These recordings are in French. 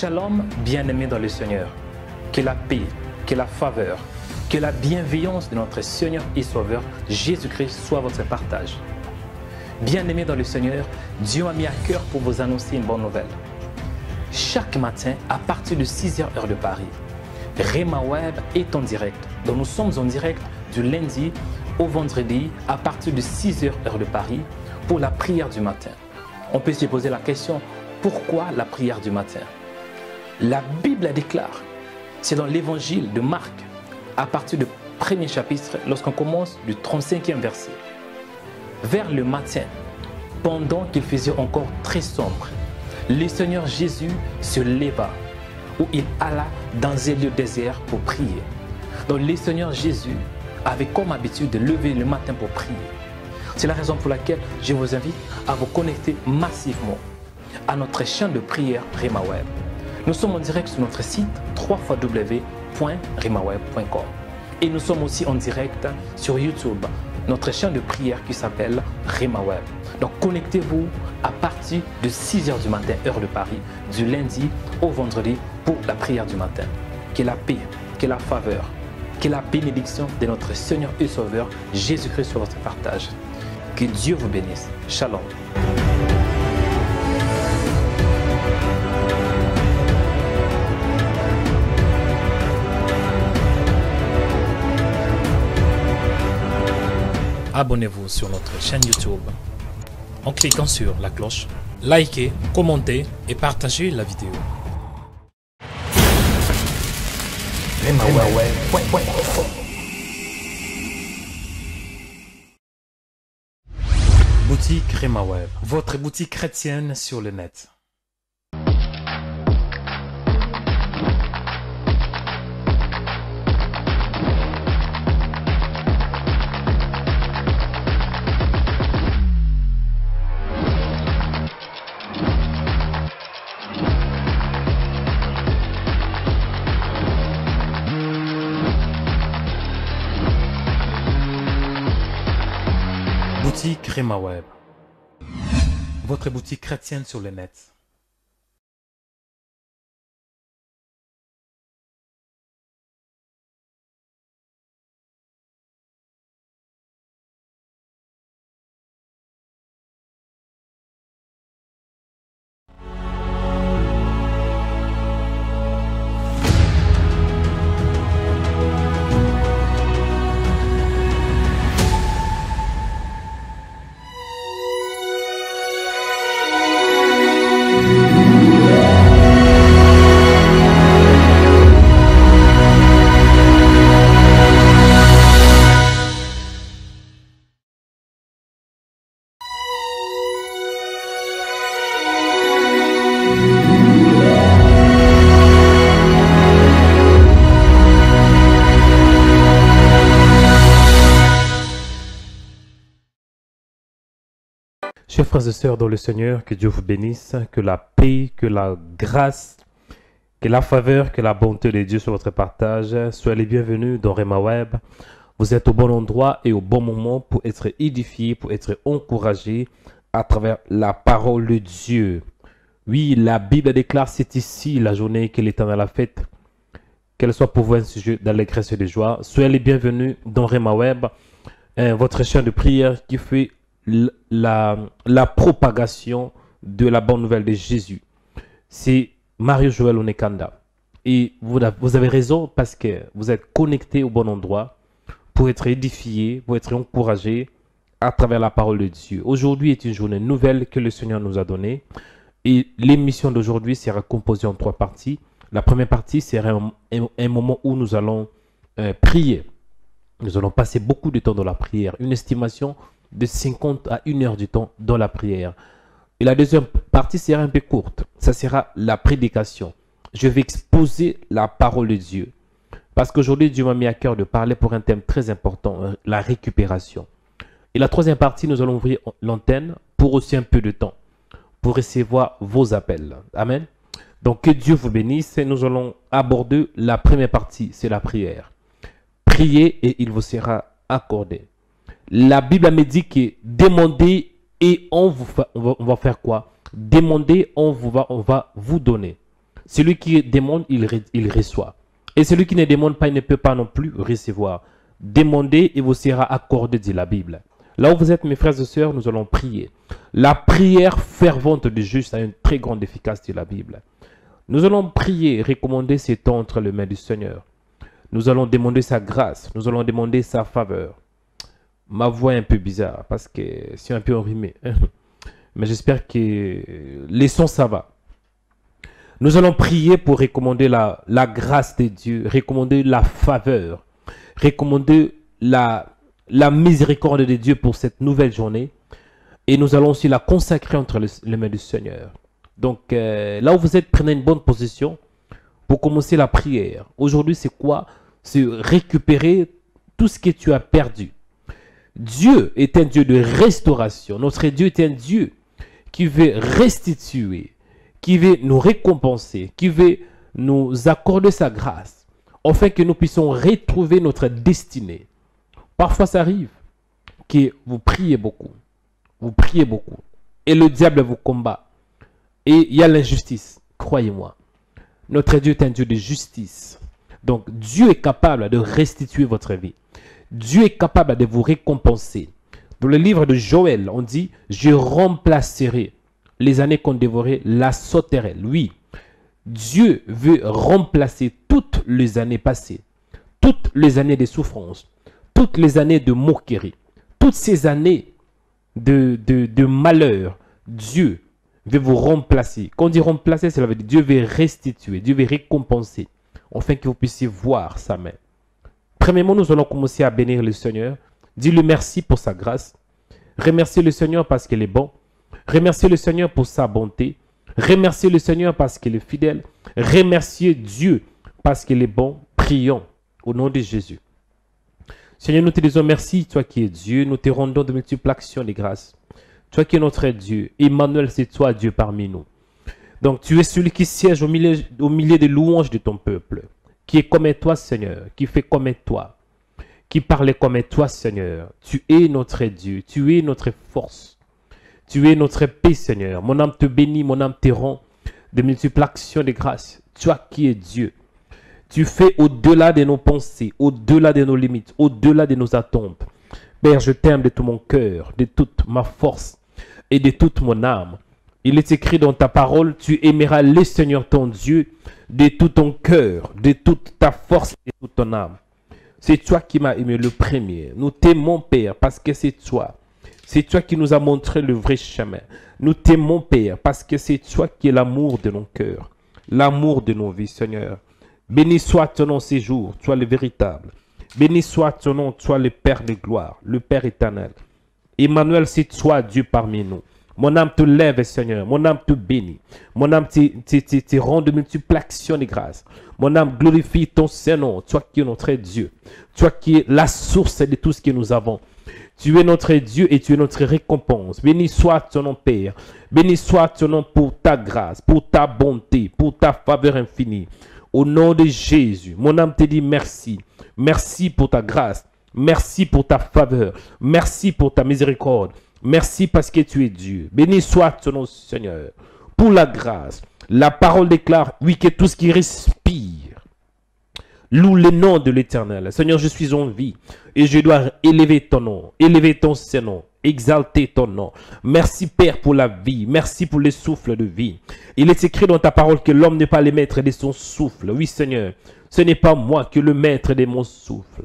Shalom, bien-aimés dans le Seigneur. Que la paix, que la faveur, que la bienveillance de notre Seigneur et Sauveur Jésus-Christ soit votre partage. Bien-aimés dans le Seigneur, Dieu m'a mis à cœur pour vous annoncer une bonne nouvelle. Chaque matin, à partir de 6h heure de Paris, Rema Web est en direct. Donc nous sommes en direct du lundi au vendredi à partir de 6h heure de Paris pour la prière du matin. On peut se poser la question, pourquoi la prière du matin? La Bible déclare, c'est dans l'évangile de Marc, à partir du premier chapitre, lorsqu'on commence du 35e verset. Vers le matin, pendant qu'il faisait encore très sombre, le Seigneur Jésus se leva, où il alla dans un lieu désert pour prier. Donc le Seigneur Jésus avait comme habitude de lever le matin pour prier. C'est la raison pour laquelle je vous invite à vous connecter massivement à notre chaîne de prière Rema Web. Nous sommes en direct sur notre site www.remaweb.com et nous sommes aussi en direct sur YouTube, notre chaîne de prière qui s'appelle Rema Web. Donc connectez-vous à partir de 6h du matin, heure de Paris, du lundi au vendredi pour la prière du matin. Que la paix, que la faveur, que la bénédiction de notre Seigneur et Sauveur Jésus-Christ soit votre partage. Que Dieu vous bénisse. Shalom. Abonnez-vous sur notre chaîne YouTube en cliquant sur la cloche, likez, commentez et partagez la vidéo. Boutique Rema Web, votre boutique chrétienne sur le net. Boutique Rema Web, votre boutique chrétienne sur le net. Chers frères et sœurs dans le Seigneur, que Dieu vous bénisse, que la paix, que la grâce, que la faveur, que la bonté de Dieu sur votre partage. Soyez les bienvenus dans Rema Web. Vous êtes au bon endroit et au bon moment pour être édifiés, pour être encouragés à travers la parole de Dieu. Oui, la Bible déclare, c'est ici la journée que l'Éternel a faite. Qu'elle soit pour vous un sujet d'allégresse et de joie. Soyez les bienvenus dans Rema Web, votre chaîne de prière qui fait la propagation de la bonne nouvelle de Jésus. C'est Mario Joël Onekanda. Et vous avez raison parce que vous êtes connecté au bon endroit pour être édifié, pour être encouragé à travers la parole de Dieu. Aujourd'hui est une journée nouvelle que le Seigneur nous a donnée. Et l'émission d'aujourd'hui sera composée en 3 parties. La première partie sera un moment où nous allons prier. Nous allons passer beaucoup de temps dans la prière. Une estimation de 50 à 1 heure du temps dans la prière. Et la deuxième partie sera un peu courte. Ça sera la prédication. Je vais exposer la parole de Dieu. Parce qu'aujourd'hui, Dieu m'a mis à cœur de parler pour un thème très important, la récupération. Et la troisième partie, nous allons ouvrir l'antenne pour aussi un peu de temps, pour recevoir vos appels. Amen. Donc, que Dieu vous bénisse. Et nous allons aborder la première partie, c'est la prière. Priez et il vous sera accordé. La Bible me dit que demandez et on va faire quoi? Demandez, on va vous donner. Celui qui demande, il reçoit. Et celui qui ne demande pas, il ne peut pas non plus recevoir. Demandez et vous sera accordé, dit la Bible. Là où vous êtes, mes frères et sœurs, nous allons prier. La prière fervente du juste a une très grande efficacité, dit la Bible. Nous allons prier, recommander ces temps entre les mains du Seigneur. Nous allons demander sa grâce. Nous allons demander sa faveur. Ma voix est un peu bizarre parce que c'est un peu enrhumé. Mais j'espère que les sons, ça va. Nous allons prier pour recommander la grâce de Dieu, recommander la faveur, recommander la miséricorde de Dieu pour cette nouvelle journée. Et nous allons aussi la consacrer entre les mains du Seigneur. Donc, là où vous êtes, prenez une bonne position pour commencer la prière. Aujourd'hui, c'est quoi? C'est récupérer tout ce que tu as perdu. Dieu est un Dieu de restauration. Notre Dieu est un Dieu qui veut restituer, qui veut nous récompenser, qui veut nous accorder sa grâce, afin que nous puissions retrouver notre destinée. Parfois, ça arrive que vous priez beaucoup, et le diable vous combat. Et il y a l'injustice, croyez-moi. Notre Dieu est un Dieu de justice. Donc, Dieu est capable de restituer votre vie. Dieu est capable de vous récompenser. Dans le livre de Joël, on dit « Je remplacerai les années qu'on dévorait la sauterelle ». Oui, Dieu veut remplacer toutes les années passées, toutes les années de souffrance, toutes les années de moquerie, toutes ces années de malheur. Dieu veut vous remplacer. Quand on dit remplacer, cela veut dire Dieu veut restituer, Dieu veut récompenser, afin que vous puissiez voir sa main. Premièrement, nous allons commencer à bénir le Seigneur. Dis-lui merci pour sa grâce. Remerciez le Seigneur parce qu'il est bon. Remerciez le Seigneur pour sa bonté. Remerciez le Seigneur parce qu'il est fidèle. Remerciez Dieu parce qu'il est bon. Prions au nom de Jésus. Seigneur, nous te disons merci, toi qui es Dieu. Nous te rendons de multiples actions de grâce. Toi qui es notre Dieu. Emmanuel, c'est toi, Dieu, parmi nous. Donc, tu es celui qui siège au milieu des louanges de ton peuple. Qui est comme toi, Seigneur, qui fait comme toi, qui parle comme toi, Seigneur. Tu es notre Dieu, tu es notre force, tu es notre paix, Seigneur. Mon âme te bénit, mon âme te rend de multiples actions de grâce. Toi qui es Dieu, tu fais au-delà de nos pensées, au-delà de nos limites, au-delà de nos attentes. Père, je t'aime de tout mon cœur, de toute ma force et de toute mon âme. Il est écrit dans ta parole, tu aimeras le Seigneur ton Dieu de tout ton cœur, de toute ta force et de toute ton âme. C'est toi qui m'as aimé le premier. Nous t'aimons, Père, parce que c'est toi. C'est toi qui nous as montré le vrai chemin. Nous t'aimons, Père, parce que c'est toi qui es l'amour de nos cœurs, l'amour de nos vies, Seigneur. Béni soit ton nom ces jours, toi le véritable. Béni soit ton nom, toi le Père de gloire, le Père éternel. Emmanuel, c'est toi, Dieu parmi nous. Mon âme te lève, Seigneur. Mon âme te bénit. Mon âme te rend de multiples actions de grâce. Mon âme glorifie ton Saint-Nom. Toi qui es notre Dieu. Toi qui es la source de tout ce que nous avons. Tu es notre Dieu et tu es notre récompense. Béni soit ton nom, Père. Béni soit ton nom pour ta grâce, pour ta bonté, pour ta faveur infinie. Au nom de Jésus, mon âme te dit merci. Merci pour ta grâce. Merci pour ta faveur. Merci pour ta miséricorde. Merci parce que tu es Dieu. Béni soit ton nom, Seigneur, pour la grâce. La parole déclare, oui, que tout ce qui respire loue le nom de l'Éternel. Seigneur, je suis en vie et je dois élever ton nom, élever ton Saint-Nom, exalter ton nom. Merci, Père, pour la vie. Merci pour le souffle de vie. Il est écrit dans ta parole que l'homme n'est pas le maître de son souffle. Oui, Seigneur, ce n'est pas moi qui est le maître de mon souffle.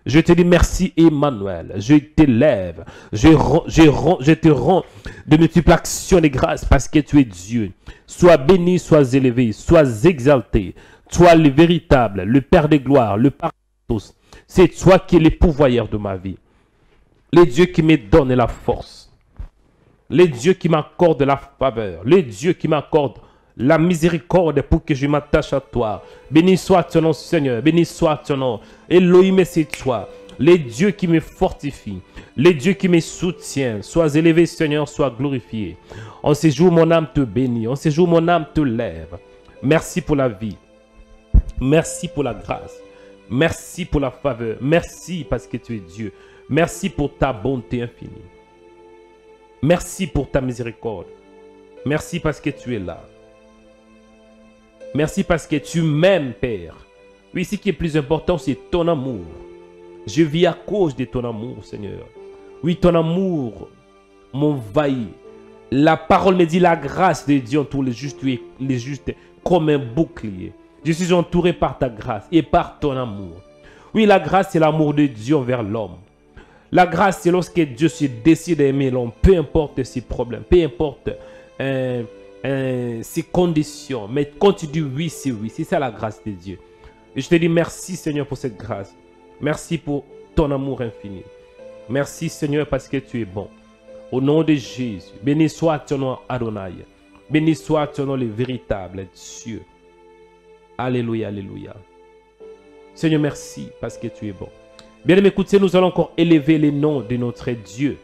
Je te dis merci, Emmanuel. Je t'élève. Je te rends de multiples actions de grâce parce que tu es Dieu. Sois béni, sois élevé, sois exalté. Toi le véritable, le Père de gloire, le Père de tous. C'est toi qui es le pourvoyeur de ma vie. Le Dieu qui me donne la force. Le Dieu qui m'accorde la faveur. Le Dieu qui m'accorde la miséricorde pour que je m'attache à toi. Béni soit ton nom, Seigneur. Béni soit ton nom. Elohim, c'est toi. Le Dieu qui me fortifie. Le Dieu qui me soutient. Sois élevé, Seigneur, sois glorifié. En ces jours, mon âme te bénit. En ces jours, mon âme te lève. Merci pour la vie. Merci pour la grâce. Merci pour la faveur. Merci parce que tu es Dieu. Merci pour ta bonté infinie. Merci pour ta miséricorde. Merci parce que tu es là. Merci parce que tu m'aimes, Père. Oui, ce qui est plus important, c'est ton amour. Je vis à cause de ton amour, Seigneur. Oui, ton amour m'envahit. La parole me dit la grâce de Dieu entoure les justes comme un bouclier. Je suis entouré par ta grâce et par ton amour. Oui, la grâce, c'est l'amour de Dieu envers l'homme. La grâce, c'est lorsque Dieu se décide d'aimer l'homme, peu importe ses problèmes, peu importe ses conditions. Mais quand tu dis oui, c'est oui. C'est ça la grâce de Dieu. Et je te dis merci, Seigneur, pour cette grâce. Merci pour ton amour infini. Merci, Seigneur, parce que tu es bon. Au nom de Jésus, béni soit ton nom, Adonai. Béni soit ton nom, le véritable Dieu. Alléluia, alléluia. Seigneur, merci parce que tu es bon. Bien aimé, écoutez, nous allons encore élever les noms de notre Dieu.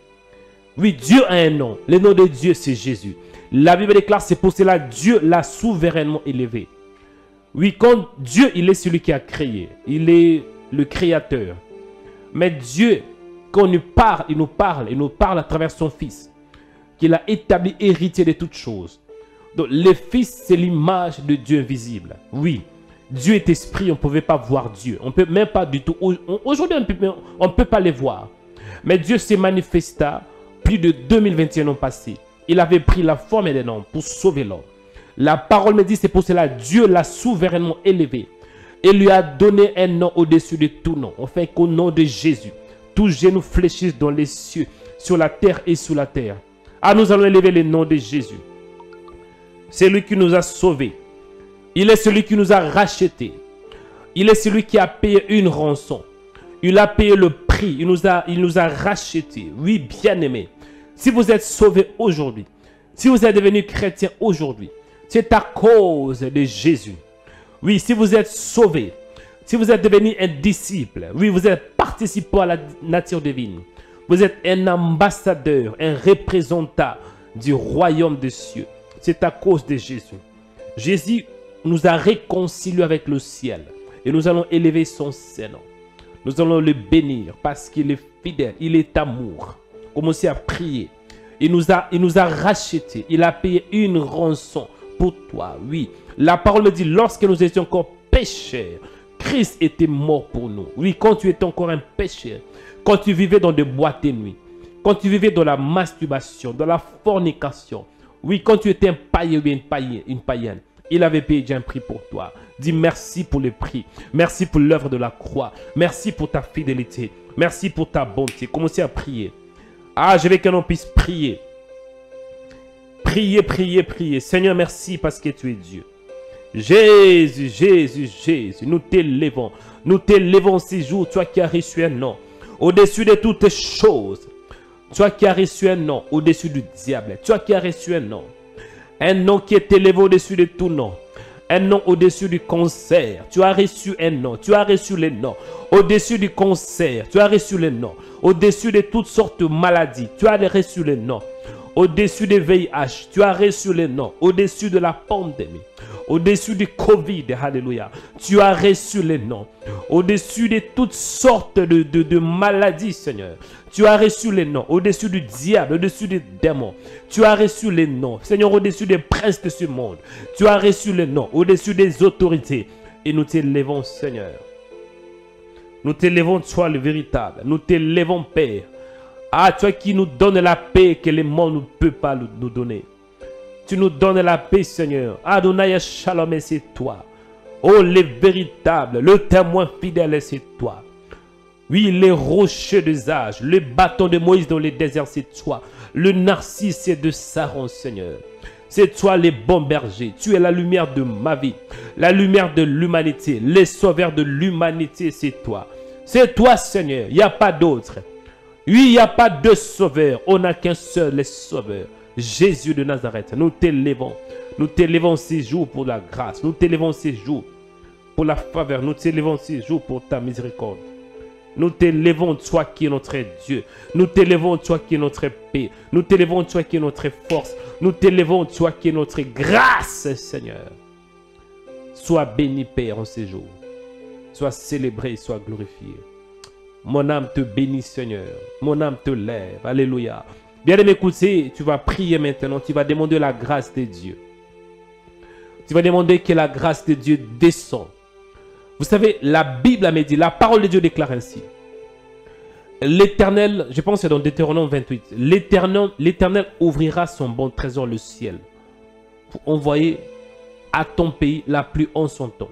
Oui, Dieu a un nom. Le nom de Dieu, c'est Jésus. La Bible déclare, c'est pour cela Dieu l'a souverainement élevé. Oui, quand Dieu, il est celui qui a créé. Il est le créateur. Mais Dieu, quand il nous parle à travers son Fils, qu'il a établi héritier de toutes choses. Donc, le Fils, c'est l'image de Dieu invisible. Oui, Dieu est esprit, on ne pouvait pas voir Dieu. On ne peut même pas du tout. Aujourd'hui, on ne peut pas les voir. Mais Dieu s'est manifesté plus de 2021 ans passés. Il avait pris la forme d'un homme pour sauver l'homme. La parole me dit, c'est pour cela Dieu l'a souverainement élevé. Et lui a donné un nom au-dessus de tout nom. Enfin, qu'au nom de Jésus, tous genoux fléchissent dans les cieux, sur la terre et sous la terre. Ah, nous allons élever le nom de Jésus. C'est lui qui nous a sauvés. Il est celui qui nous a rachetés. Il est celui qui a payé une rançon. Il a payé le prix. Il nous a rachetés. Oui, bien-aimés. Si vous êtes sauvés aujourd'hui, si vous êtes devenu chrétien aujourd'hui, c'est à cause de Jésus. Oui, si vous êtes sauvés, si vous êtes devenu un disciple, oui, vous êtes participant à la nature divine. Vous êtes un ambassadeur, un représentant du royaume des cieux. C'est à cause de Jésus. Jésus nous a réconciliés avec le ciel. Et nous allons élever son Saint-Nom. Nous allons le bénir parce qu'il est fidèle. Il est amour. Commencez à prier. Il nous a rachetés. Il a payé une rançon pour toi. Oui. La parole me dit, lorsque nous étions encore pécheurs, Christ était mort pour nous. Oui, quand tu étais encore un pécheur, quand tu vivais dans des boîtes de nuit, quand tu vivais dans la masturbation, dans la fornication, oui, quand tu étais un païen ou une païenne, il avait payé un prix pour toi. Dis merci pour le prix. Merci pour l'œuvre de la croix. Merci pour ta fidélité. Merci pour ta bonté. Commencez à prier. Ah, je veux que l'on puisse prier. Priez, priez, priez. Seigneur, merci parce que tu es Dieu. Jésus, Jésus, Jésus, nous t'élevons. Nous t'élevons ces jours, toi qui as reçu un nom au-dessus de toutes choses. Toi qui as reçu un nom au-dessus du diable. Toi qui as reçu un nom qui est élevé au-dessus de tout nom. Un nom au-dessus du cancer. Tu as reçu un nom. Tu as reçu les noms. Au-dessus du cancer. Tu as reçu les noms. Au-dessus de toutes sortes de maladies. Tu as reçu les noms. Au-dessus des VIH. Tu as reçu les noms. Au-dessus de la pandémie. Au-dessus du Covid. Alléluia. Tu as reçu les noms. Au-dessus de toutes sortes de maladies, Seigneur. Tu as reçu les noms au-dessus du diable, au-dessus des démons. Tu as reçu les noms, Seigneur, au-dessus des princes de ce monde. Tu as reçu les noms au-dessus des autorités. Et nous t'élevons, Seigneur. Nous t'élevons, toi le véritable. Nous t'élevons, Père. Ah, toi qui nous donnes la paix que le monde ne peut pas nous donner. Tu nous donnes la paix, Seigneur. Adonai Shalom, c'est toi. Oh, le véritable, le témoin fidèle, c'est toi. Oui, les rochers des âges, le bâton de Moïse dans les déserts, c'est toi. Le narcisse de Saron, Seigneur. C'est toi le bon berger. Tu es la lumière de ma vie, la lumière de l'humanité, le sauveur de l'humanité, c'est toi. C'est toi, Seigneur. Il n'y a pas d'autre. Oui, il n'y a pas de sauveur. On n'a qu'un seul sauveur. Jésus de Nazareth. Nous t'élevons. Nous t'élevons ces jours pour la grâce. Nous t'élevons ces jours pour la faveur. Nous t'élevons ces jours pour ta miséricorde. Nous t'élevons, toi qui es notre Dieu. Nous t'élevons, toi qui es notre paix. Nous t'élevons, toi qui es notre force. Nous t'élevons, toi qui es notre grâce, Seigneur. Sois béni, Père, en ces jours. Sois célébré, sois glorifié. Mon âme te bénit, Seigneur. Mon âme te lève. Alléluia. Bien aimé, écoutez, tu vas prier maintenant. Tu vas demander la grâce de Dieu. Tu vas demander que la grâce de Dieu descende. Vous savez, la Bible a dit, la parole de Dieu déclare ainsi. L'Éternel, je pense que c'est dans Deutéronome 28, l'Éternel ouvrira son bon trésor, le ciel, pour envoyer à ton pays la pluie en son temps.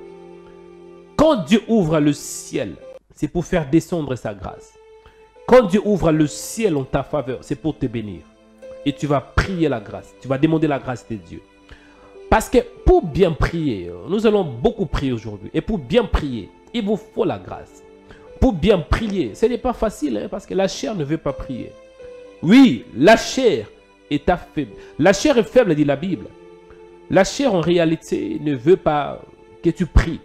Quand Dieu ouvre le ciel, c'est pour faire descendre sa grâce. Quand Dieu ouvre le ciel en ta faveur, c'est pour te bénir. Et tu vas prier la grâce, tu vas demander la grâce de Dieu. Parce que pour bien prier, nous allons beaucoup prier aujourd'hui. Et pour bien prier, il vous faut la grâce. Pour bien prier, ce n'est pas facile, hein, parce que la chair ne veut pas prier. Oui, la chair est faible. La chair est faible, dit la Bible. La chair, en réalité, ne veut pas que tu pries.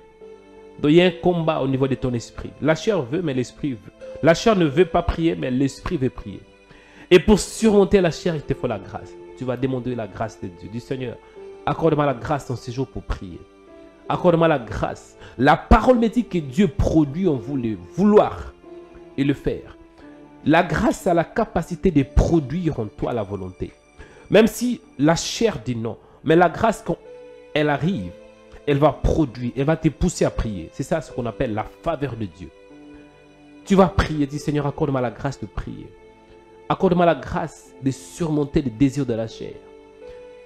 Donc, il y a un combat au niveau de ton esprit. La chair veut, mais l'esprit veut. La chair ne veut pas prier, mais l'esprit veut prier. Et pour surmonter la chair, il te faut la grâce. Tu vas demander la grâce de Dieu. Du Seigneur, accorde-moi la grâce en ces jours pour prier. Accorde-moi la grâce. La parole me dit que Dieu produit en vous le vouloir et le faire. La grâce a la capacité de produire en toi la volonté. Même si la chair dit non. Mais la grâce, quand elle arrive, elle va produire, elle va te pousser à prier. C'est ça ce qu'on appelle la faveur de Dieu. Tu vas prier, dis Seigneur, accorde-moi la grâce de prier. Accorde-moi la grâce de surmonter les désirs de la chair.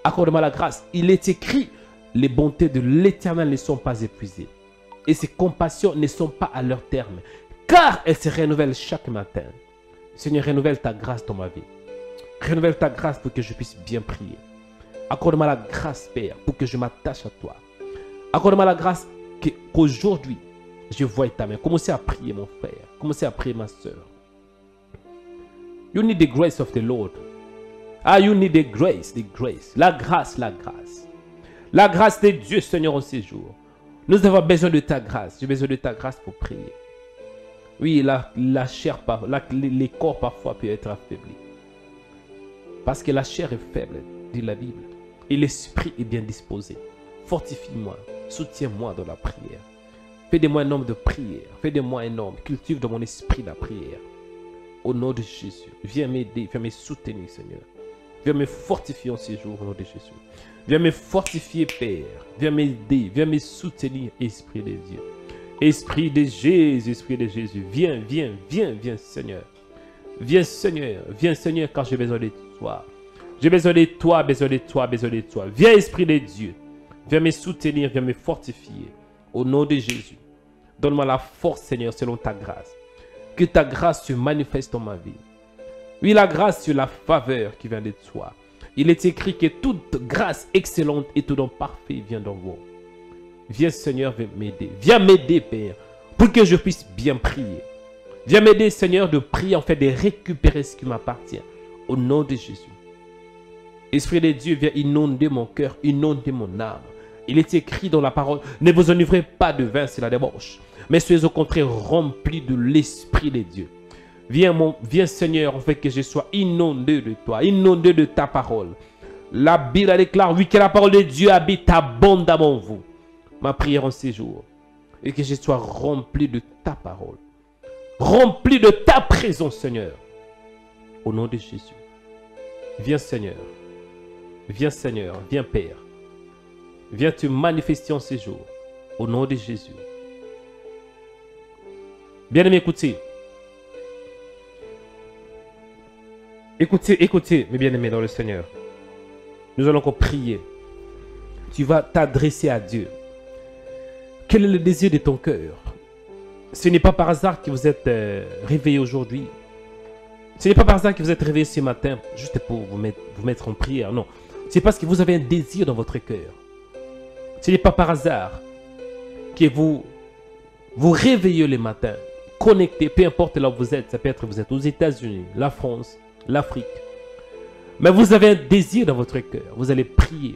Accorde-moi la grâce. Il est écrit, les bontés de l'Éternel ne sont pas épuisées. Et ses compassions ne sont pas à leur terme. Car elles se renouvellent chaque matin. Seigneur, renouvelle ta grâce dans ma vie. Renouvelle ta grâce pour que je puisse bien prier. Accorde-moi la grâce, Père, pour que je m'attache à toi. Accorde-moi la grâce qu'aujourd'hui, je voie ta main. Commencez à prier, mon frère. Commencez à prier, ma soeur. You need the grace of the Lord. Ah, you need the grace, the grace. La grâce, la grâce. La grâce de Dieu, Seigneur, en ces jours. Nous avons besoin de ta grâce. J'ai besoin de ta grâce pour prier. Oui, la chair, les corps parfois peuvent être affaiblis. Parce que la chair est faible, dit la Bible. Et l'esprit est bien disposé. Fortifie-moi, soutiens-moi dans la prière. Fais de moi un homme de prière. Fais de moi un homme. Cultive dans mon esprit la prière. Au nom de Jésus. Viens m'aider, viens me soutenir, Seigneur. Viens me fortifier en ces jours, au nom de Jésus. Viens me fortifier, Père. Viens m'aider, viens me soutenir, Esprit de Dieu. Esprit de Jésus, Esprit de Jésus. Viens, viens, viens, viens, Seigneur. Viens, Seigneur, car j'ai besoin de toi. J'ai besoin de toi, besoin de toi, besoin de toi. Viens, Esprit de Dieu. Viens me soutenir, viens me fortifier. Au nom de Jésus. Donne-moi la force, Seigneur, selon ta grâce. Que ta grâce se manifeste dans ma vie. Oui, la grâce, c'est la faveur qui vient de toi. Il est écrit que toute grâce excellente et tout don parfait vient d'en vous. Viens, Seigneur, viens m'aider. Viens m'aider, Père, pour que je puisse bien prier. Viens m'aider, Seigneur, de prier, en fait, de récupérer ce qui m'appartient. Au nom de Jésus. Esprit de Dieu, viens inonder mon cœur, inonder mon âme. Il est écrit dans la parole, ne vous enivrez pas de vin, c'est la débauche. Mais soyez au contraire remplis de l'Esprit de Dieu. Viens Seigneur, en fait que je sois inondé de toi, inondé de ta parole. La Bible déclare, oui, que la parole de Dieu habite abondamment en vous. Ma prière en ces jours, et que je sois rempli de ta parole. Rempli de ta présence, Seigneur. Au nom de Jésus. Viens Seigneur. Viens Seigneur, viens Père. Viens te manifester en ces jours. Au nom de Jésus. Bien-aimés, écoutez. Écoutez, mes bien-aimés dans le Seigneur. Nous allons encore prier. Tu vas t'adresser à Dieu. Quel est le désir de ton cœur? Ce n'est pas par hasard que vous êtes réveillé aujourd'hui. Ce n'est pas par hasard que vous êtes réveillé ce matin juste pour vous mettre en prière. Non. C'est parce que vous avez un désir dans votre cœur. Ce n'est pas par hasard que vous réveillez le matin, connecté, peu importe là où vous êtes. Ça peut être vous êtes aux États-Unis, la France, l'Afrique. Mais vous avez un désir dans votre cœur. Vous allez prier.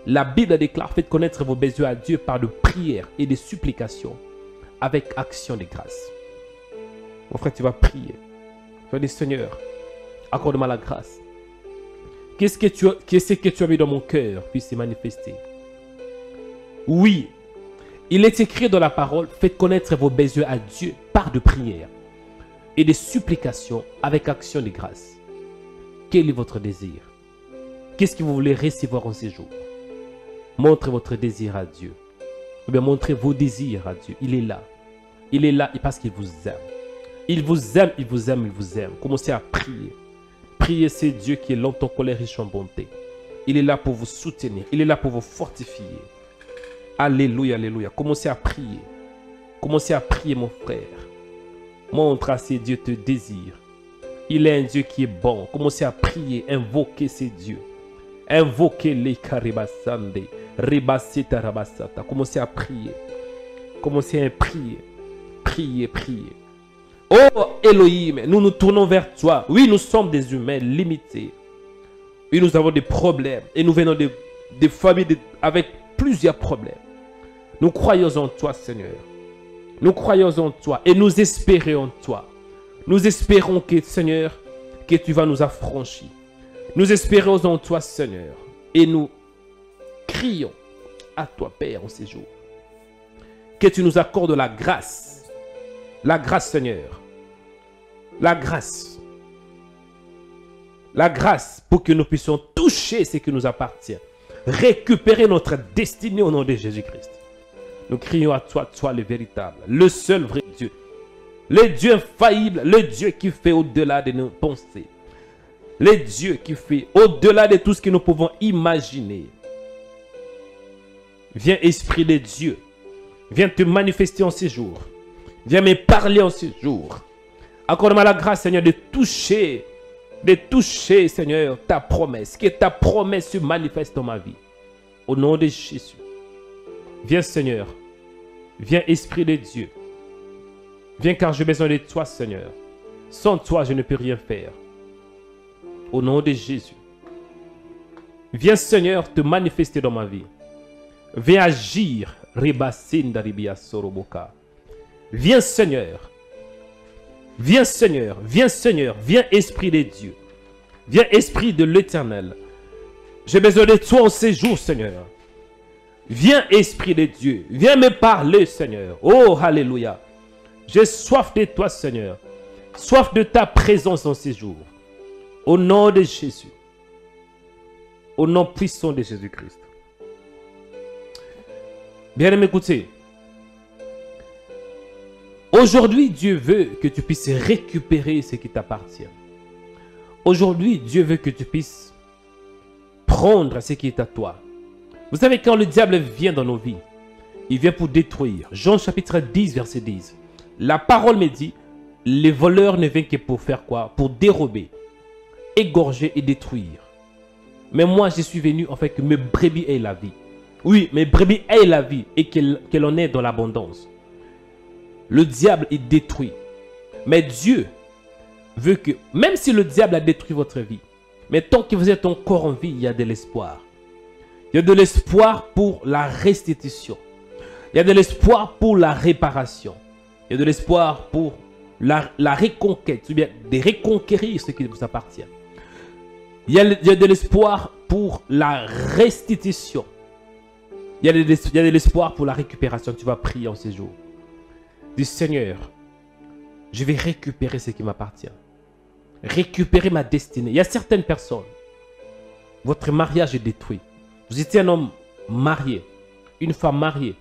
La Bible déclare, faites connaître vos besoins à Dieu par de prières et de supplications avec action de grâce. Mon frère, tu vas prier. Tu vas dire, Seigneur, accorde-moi la grâce. Qu'est-ce que tu as mis dans mon cœur puisse se manifester? Oui, il est écrit dans la parole, faites connaître vos besoins à Dieu par de prières et de supplications avec action de grâce. Quel est votre désir? Qu'est-ce que vous voulez recevoir en ces jours? Montrez votre désir à Dieu. Ou bien montrez vos désirs à Dieu. Il est là. Il est là parce qu'il vous aime. Il vous aime, il vous aime, il vous aime. Commencez à prier. Priez, c'est Dieu qui est longtemps colère, riche en bonté. Il est là pour vous soutenir. Il est là pour vous fortifier. Alléluia, alléluia. Commencez à prier. Commencez à prier, mon frère. Montre à ces dieux te désire. Il est un Dieu qui est bon. Commencez à prier, invoquer ces dieux. Invoquez les karibasande, ribasita rabasata. Commencez à prier. Commencez à prier. Priez, priez. Oh Elohim, nous nous tournons vers toi. Oui, nous sommes des humains limités. Oui, nous avons des problèmes. Et nous venons des familles avec plusieurs problèmes. Nous croyons en toi, Seigneur. Nous croyons en toi et nous espérons en toi. Nous espérons que, Seigneur, que tu vas nous affranchir. Nous espérons en toi, Seigneur. Et nous crions à toi, Père, en ces jours. Que tu nous accordes la grâce. La grâce, Seigneur. La grâce. La grâce pour que nous puissions toucher ce qui nous appartient. Récupérer notre destinée au nom de Jésus-Christ. Nous crions à toi, toi le véritable, le seul vrai Dieu. Le Dieu infaillible, le Dieu qui fait au-delà de nos pensées. Le Dieu qui fait au-delà de tout ce que nous pouvons imaginer. Viens, Esprit de Dieu. Viens te manifester en ces jours. Viens me parler en ces jours. Accorde-moi la grâce, Seigneur, de toucher, Seigneur, ta promesse. Que ta promesse se manifeste dans ma vie. Au nom de Jésus. Viens, Seigneur. Viens, Esprit de Dieu. Viens, car j'ai besoin de toi, Seigneur. Sans toi, je ne peux rien faire. Au nom de Jésus. Viens, Seigneur, te manifester dans ma vie. Viens agir. Viens, Seigneur. Viens, Seigneur. Viens, Seigneur. Viens, Esprit de Dieu. Viens, Esprit de l'Éternel. J'ai besoin de toi en ces jours, Seigneur. Viens, Esprit de Dieu. Viens me parler, Seigneur. Oh, alléluia. J'ai soif de toi, Seigneur. Soif de ta présence en ces jours. Au nom de Jésus. Au nom puissant de Jésus-Christ. Bien-aimé, écoutez. Aujourd'hui, Dieu veut que tu puisses récupérer ce qui t'appartient. Aujourd'hui, Dieu veut que tu puisses prendre ce qui est à toi. Vous savez, quand le diable vient dans nos vies, il vient pour détruire. Jean chapitre 10, verset 10. La parole me dit, les voleurs ne viennent que pour faire quoi? Pour dérober, égorger et détruire. Mais moi, je suis venu en fait que mes brebis aient la vie. Oui, mes brebis aient la vie et qu'elle en ait dans l'abondance. Le diable, il détruit. Mais Dieu veut que, même si le diable a détruit votre vie, mais tant que vous êtes encore en vie, il y a de l'espoir. Il y a de l'espoir pour la restitution. Il y a de l'espoir pour la réparation. Il y a de l'espoir pour la reconquête, ou bien de reconquérir ce qui vous appartient. Il y a de l'espoir pour la restitution. Il y a de l'espoir pour la récupération. Tu vas prier en ces jours. Dis, Seigneur, je vais récupérer ce qui m'appartient. Récupérer ma destinée. Il y a certaines personnes, votre mariage est détruit. Vous étiez un homme marié, une femme mariée.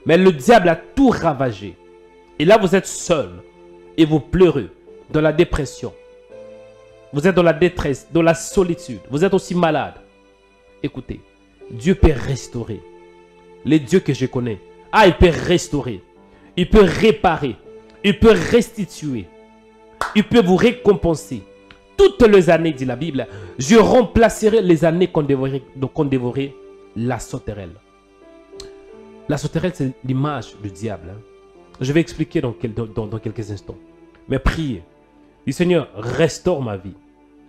Mais le diable a tout ravagé. Et là, vous êtes seul. Et vous pleurez dans la dépression. Vous êtes dans la détresse, dans la solitude. Vous êtes aussi malade. Écoutez, Dieu peut restaurer. Les dieux que je connais. Ah, il peut restaurer. Il peut réparer. Il peut restituer. Il peut vous récompenser. Toutes les années, dit la Bible, je remplacerai les années qu'on dévorait la sauterelle. La sauterelle, c'est l'image du diable. Je vais expliquer dans quelques instants. Mais priez. Dis, Seigneur, restaure ma vie.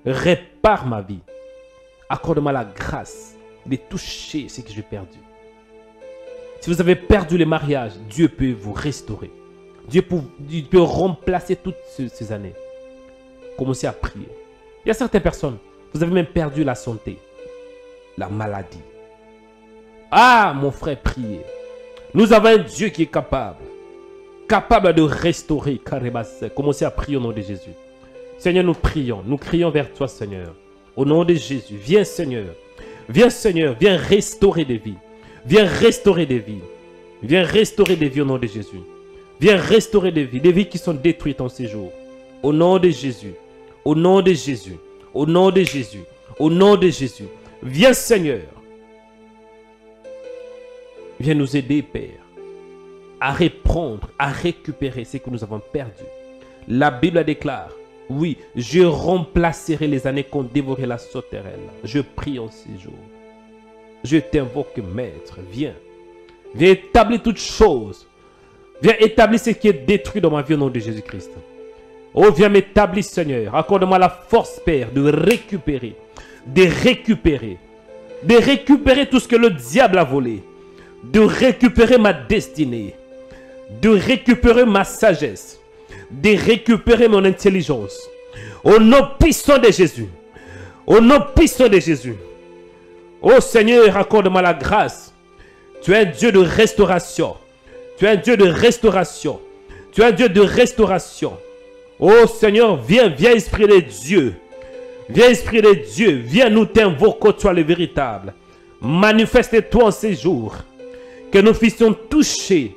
Répare ma vie. Accorde-moi la grâce de toucher ce que j'ai perdu. Si vous avez perdu le mariage, Dieu peut vous restaurer. Dieu peut remplacer toutes ces années. Commencez à prier. Il y a certaines personnes, vous avez même perdu la santé, la maladie. Ah, mon frère, priez. Nous avons un Dieu qui est capable de restaurer. Commencez à prier au nom de Jésus. Seigneur, nous crions vers toi, Seigneur. Au nom de Jésus, viens, Seigneur. Viens, Seigneur, viens restaurer des vies. Viens restaurer des vies. Viens restaurer des vies au nom de Jésus. Viens restaurer des vies qui sont détruites en ces jours. Au nom de Jésus. Au nom de Jésus. Au nom de Jésus. Au nom de Jésus. Viens Seigneur. Viens nous aider, Père, à reprendre, à récupérer ce que nous avons perdu. La Bible déclare, oui, je remplacerai les années qu'ont dévoré la sauterelle. Je prie en ces jours. Je t'invoque, Maître, viens. Viens établir toutes choses. Viens établir ce qui est détruit dans ma vie au nom de Jésus-Christ. Oh, viens m'établir, Seigneur. Accorde-moi la force, Père, de récupérer tout ce que le diable a volé. De récupérer ma destinée. De récupérer ma sagesse. De récupérer mon intelligence. Au nom puissant de Jésus. Au nom puissant de Jésus. Oh Seigneur, accorde-moi la grâce. Tu es un Dieu de restauration. Tu es un Dieu de restauration. Tu es un Dieu de restauration. Oh Seigneur, viens, viens Esprit de Dieu. Viens Esprit de Dieu. Viens nous t'invoquer, toi le véritable. Manifeste-toi en ces jours. Que nous puissions toucher,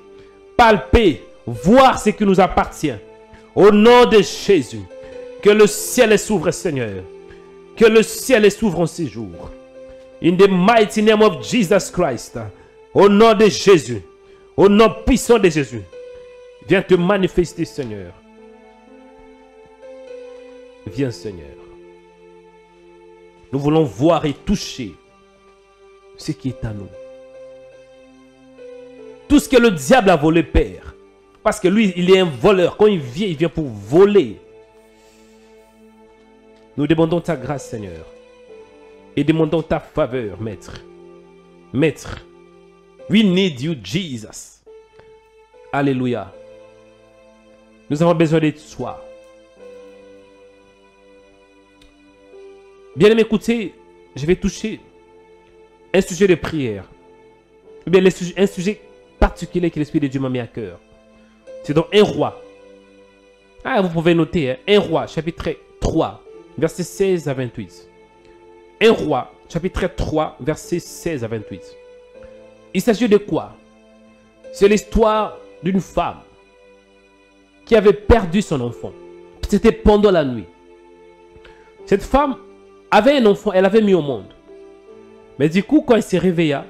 palper, voir ce qui nous appartient. Au nom de Jésus. Que le ciel s'ouvre, Seigneur. Que le ciel s'ouvre en ces jours. In the mighty name of Jesus Christ. Au nom de Jésus. Au nom puissant de Jésus. Viens te manifester, Seigneur. Viens, Seigneur. Nous voulons voir et toucher ce qui est à nous. Tout ce que le diable a volé, Père. Parce que lui, il est un voleur. Quand il vient pour voler. Nous demandons ta grâce, Seigneur. Et demandons ta faveur, Maître. Maître. We need you, Jesus. Alléluia. Nous avons besoin de toi. Bien aimé, écoutez, je vais toucher un sujet de prière. Ou bien un sujet particulier que l'Esprit de Dieu m'a mis à cœur. C'est dans 1 Roi. Ah, vous pouvez noter, hein? 1 Roi, chapitre 3, versets 16 à 28. 1 Roi, chapitre 3, versets 16 à 28. Il s'agit de quoi? C'est l'histoire d'une femme qui avait perdu son enfant. C'était pendant la nuit. Cette femme avait un enfant, elle avait mis au monde. Mais du coup, quand elle s'est réveilla,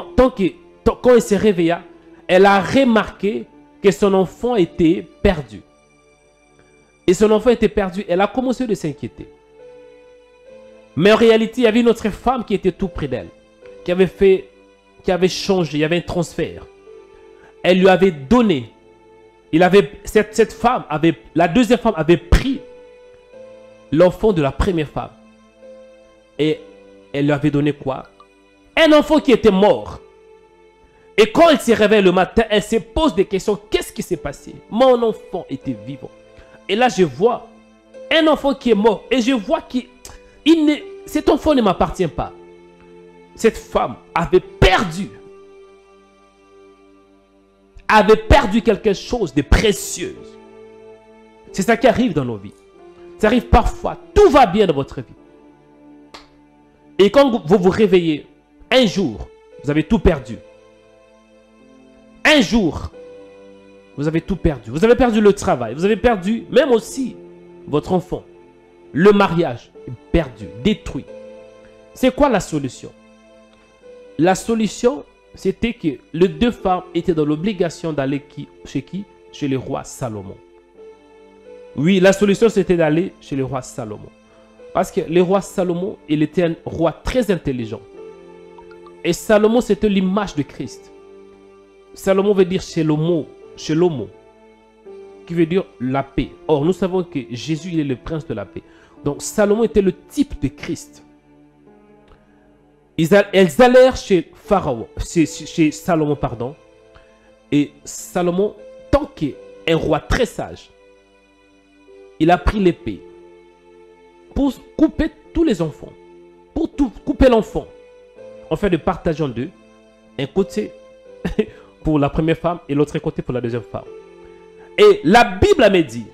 quand elle s'est réveilla, elle a remarqué que son enfant était perdu. Et son enfant était perdu, elle a commencé de s'inquiéter. Mais en réalité, il y avait une autre femme qui était tout près d'elle, qui avait changé, il y avait un transfert. Elle lui avait donné, cette femme la deuxième femme avait pris l'enfant de la première femme. Et elle lui avait donné quoi? Un enfant qui était mort. Et quand elle se réveille le matin, elle se pose des questions. Qu'est-ce qui s'est passé? Mon enfant était vivant. Et là, je vois un enfant qui est mort. Et je vois que cet enfant ne m'appartient pas. Cette femme avait perdu quelque chose de précieux. C'est ça qui arrive dans nos vies. Ça arrive parfois. Tout va bien dans votre vie. Et quand vous vous réveillez, un jour, vous avez tout perdu. Un jour, vous avez tout perdu. Vous avez perdu le travail. Vous avez perdu même aussi votre enfant. Le mariage est perdu, détruit. C'est quoi la solution? La solution, c'était que les deux femmes étaient dans l'obligation d'aller chez qui? Chez le roi Salomon. Oui, la solution, c'était d'aller chez le roi Salomon. Parce que le roi Salomon, il était un roi très intelligent. Et Salomon, c'était l'image de Christ. Salomon veut dire Shelomo, qui veut dire la paix. Or, nous savons que Jésus, il est le prince de la paix. Donc, Salomon était le type de Christ. Elles allèrent chez Salomon, pardon. Et Salomon, tant qu'un roi très sage, il a pris l'épée pour couper tous les enfants. Pour couper l'enfant. Enfin, de partager en deux. Un côté pour la première femme et l'autre côté pour la deuxième femme. Et la Bible me dit,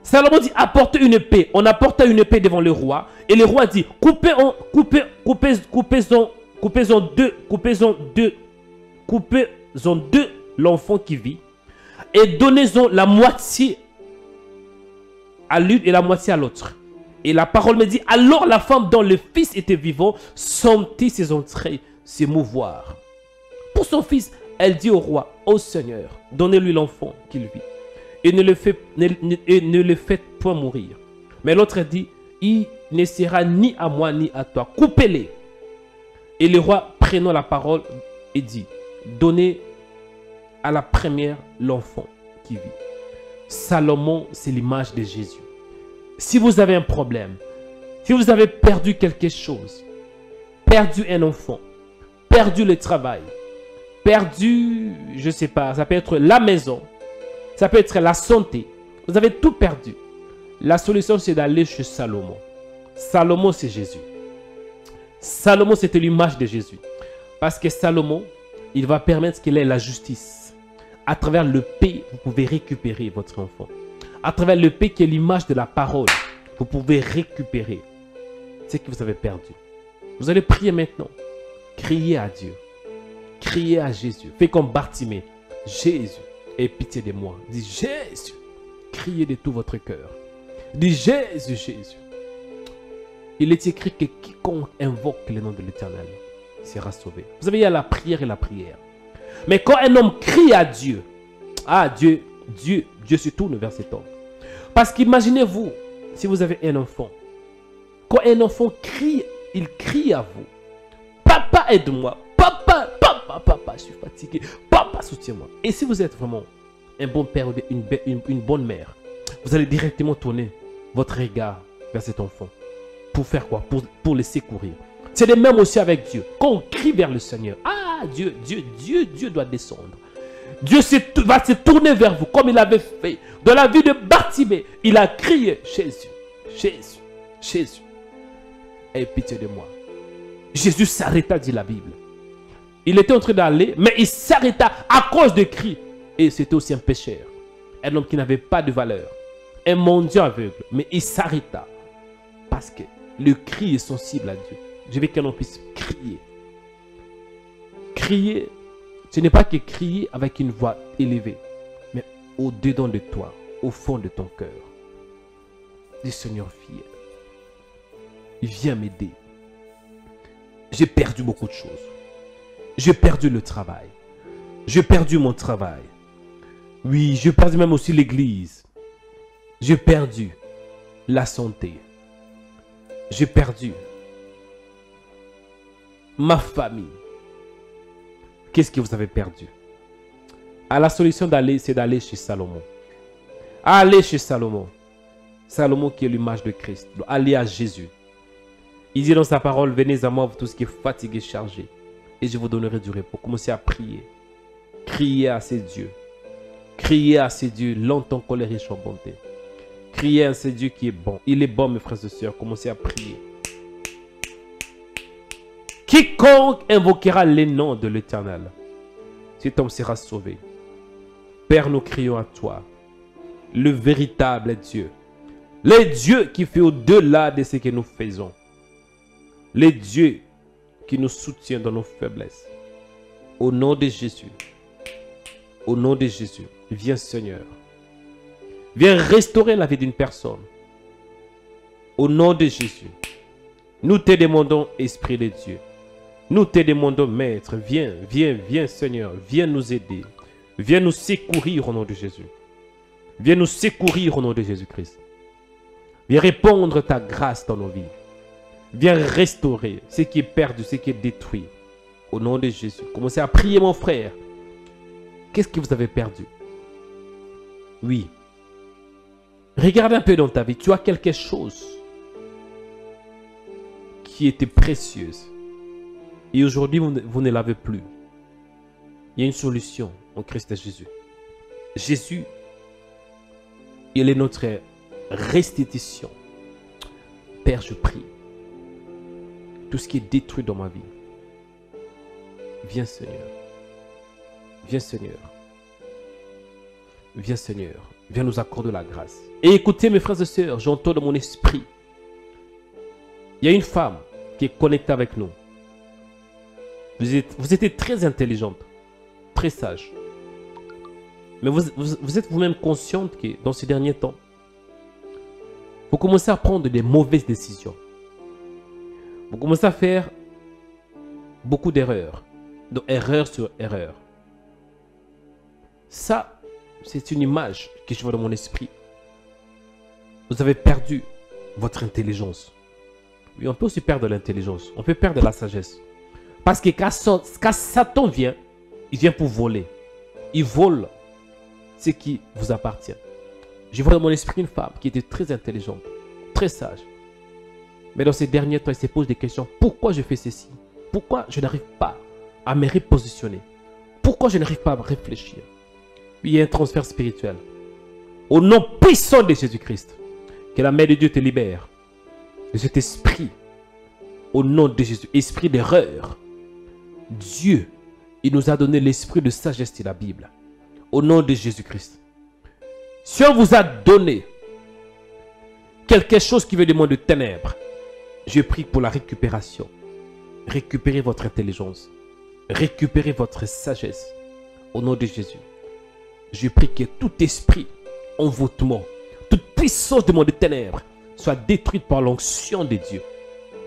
Salomon dit, apportez une épée. On apporta une épée devant le roi. Et le roi dit, coupez Coupez-en deux, coupez-en deux l'enfant qui vit et donnez-en la moitié à l'une et la moitié à l'autre. Et la parole me dit, alors la femme dont le fils était vivant sentit ses entrailles s'émouvoir. Pour son fils, elle dit au roi, ô Seigneur, donnez-lui l'enfant qu'il vit et ne le faites point mourir. Mais l'autre dit, il ne sera ni à moi ni à toi, coupez-les. Et le roi prenant la parole et dit, donnez à la première l'enfant qui vit. Salomon, c'est l'image de Jésus. Si vous avez un problème, si vous avez perdu quelque chose, perdu un enfant, perdu le travail, perdu, je ne sais pas, ça peut être la maison, ça peut être la santé, vous avez tout perdu. La solution, c'est d'aller chez Salomon. Salomon, c'est Jésus. Salomon, c'était l'image de Jésus. Parce que Salomon, il va permettre qu'il ait la justice. À travers le paix, vous pouvez récupérer votre enfant. À travers le paix qui est l'image de la parole, vous pouvez récupérer ce que vous avez perdu. Vous allez prier maintenant. Criez à Dieu. Criez à Jésus. Faites comme Bartimée. Jésus, aie pitié de moi. Dis Jésus. Criez de tout votre cœur. Dis Jésus, Jésus. Il est écrit que quiconque invoque le nom de l'Éternel sera sauvé. Vous savez, il y a la prière et la prière. Mais quand un homme crie à Dieu, Dieu se tourne vers cet homme. Parce qu'imaginez-vous, si vous avez un enfant, quand un enfant crie, il crie à vous. Papa, aide-moi. Papa, je suis fatigué. Papa, soutiens-moi. Et si vous êtes vraiment un bon père ou une bonne mère, vous allez directement tourner votre regard vers cet enfant. Pour faire quoi? Pour le secourir. C'est de même aussi avec Dieu. Quand on crie vers le Seigneur, Dieu doit descendre. Dieu va se tourner vers vous comme il avait fait. Dans la vie de Bartimée, il a crié, Jésus, Jésus, Jésus, aie pitié de moi. Jésus s'arrêta, dit la Bible. Il était en train d'aller, mais il s'arrêta à cause de cris. Et c'était aussi un pécheur. Un homme qui n'avait pas de valeur. Un mendiant aveugle. Mais il s'arrêta. Parce que le cri est sensible à Dieu. Je veux que l'on puisse crier. Crier, ce n'est pas que crier avec une voix élevée, mais au-dedans de toi, au fond de ton cœur. Dis Seigneur fidèle, viens m'aider. J'ai perdu beaucoup de choses. J'ai perdu le travail. J'ai perdu mon travail. Oui, j'ai perdu même aussi l'église. J'ai perdu la santé. J'ai perdu ma famille. Qu'est-ce que vous avez perdu? La solution d'aller, c'est d'aller chez Salomon. Allez chez Salomon. Salomon qui est l'image de Christ. Allez à Jésus. Il dit dans sa parole, venez à moi, vous tous qui êtes fatigués, chargés, et je vous donnerai du repos. Commencez à prier. Criez à ces dieux. Criez à ces dieux, longtemps qu'on est riche en bonté. Criez à ce Dieu qui est bon. Il est bon, mes frères et sœurs. Commencez à prier. Quiconque invoquera les noms de l'Éternel, cet homme sera sauvé. Père, nous crions à toi, le véritable Dieu. Le Dieu qui fait au-delà de ce que nous faisons. Le Dieu qui nous soutient dans nos faiblesses. Au nom de Jésus. Au nom de Jésus. Viens Seigneur. Viens restaurer la vie d'une personne. Au nom de Jésus. Nous te demandons, Esprit de Dieu. Nous te demandons, Maître, viens, viens, viens Seigneur. Viens nous aider. Viens nous secourir au nom de Jésus. Viens nous secourir au nom de Jésus-Christ. Viens répandre ta grâce dans nos vies. Viens restaurer ce qui est perdu, ce qui est détruit. Au nom de Jésus. Commencez à prier mon frère. Qu'est-ce que vous avez perdu? Oui. Regarde un peu dans ta vie. Tu as quelque chose qui était précieuse. Et aujourd'hui, vous ne l'avez plus. Il y a une solution en Christ Jésus. Jésus, il est notre restitution. Père, je prie. Tout ce qui est détruit dans ma vie. Viens Seigneur. Viens Seigneur. Viens Seigneur. Viens nous accorder la grâce. Et écoutez mes frères et sœurs, j'entends dans mon esprit. Il y a une femme qui est connectée avec nous. Vous étiez très intelligente, très sage. Mais vous êtes vous-même consciente que dans ces derniers temps, vous commencez à prendre des mauvaises décisions. Vous commencez à faire beaucoup d'erreurs. Donc, erreur sur erreur. Ça, c'est une image que je vois dans mon esprit. Vous avez perdu votre intelligence. Oui, on peut aussi perdre l'intelligence. On peut perdre la sagesse. Parce que quand Satan vient, il vient pour voler. Il vole ce qui vous appartient. Je vois dans mon esprit une femme qui était très intelligente, très sage. Mais dans ces derniers temps, elle se pose des questions. Pourquoi je fais ceci? Pourquoi je n'arrive pas à me repositionner? Pourquoi je n'arrive pas à réfléchir? Il y a un transfert spirituel. Au nom puissant de Jésus-Christ, que la main de Dieu te libère de cet esprit. Au nom de Jésus, esprit d'erreur. Dieu, il nous a donné l'esprit de sagesse de la Bible. Au nom de Jésus-Christ. Si on vous a donné quelque chose qui veut du monde de ténèbres, je prie pour la récupération. Récupérez votre intelligence. Récupérez votre sagesse. Au nom de Jésus. Je prie que tout esprit, envoûtement, toute puissance du monde de ténèbres soit détruite par l'onction de Dieu.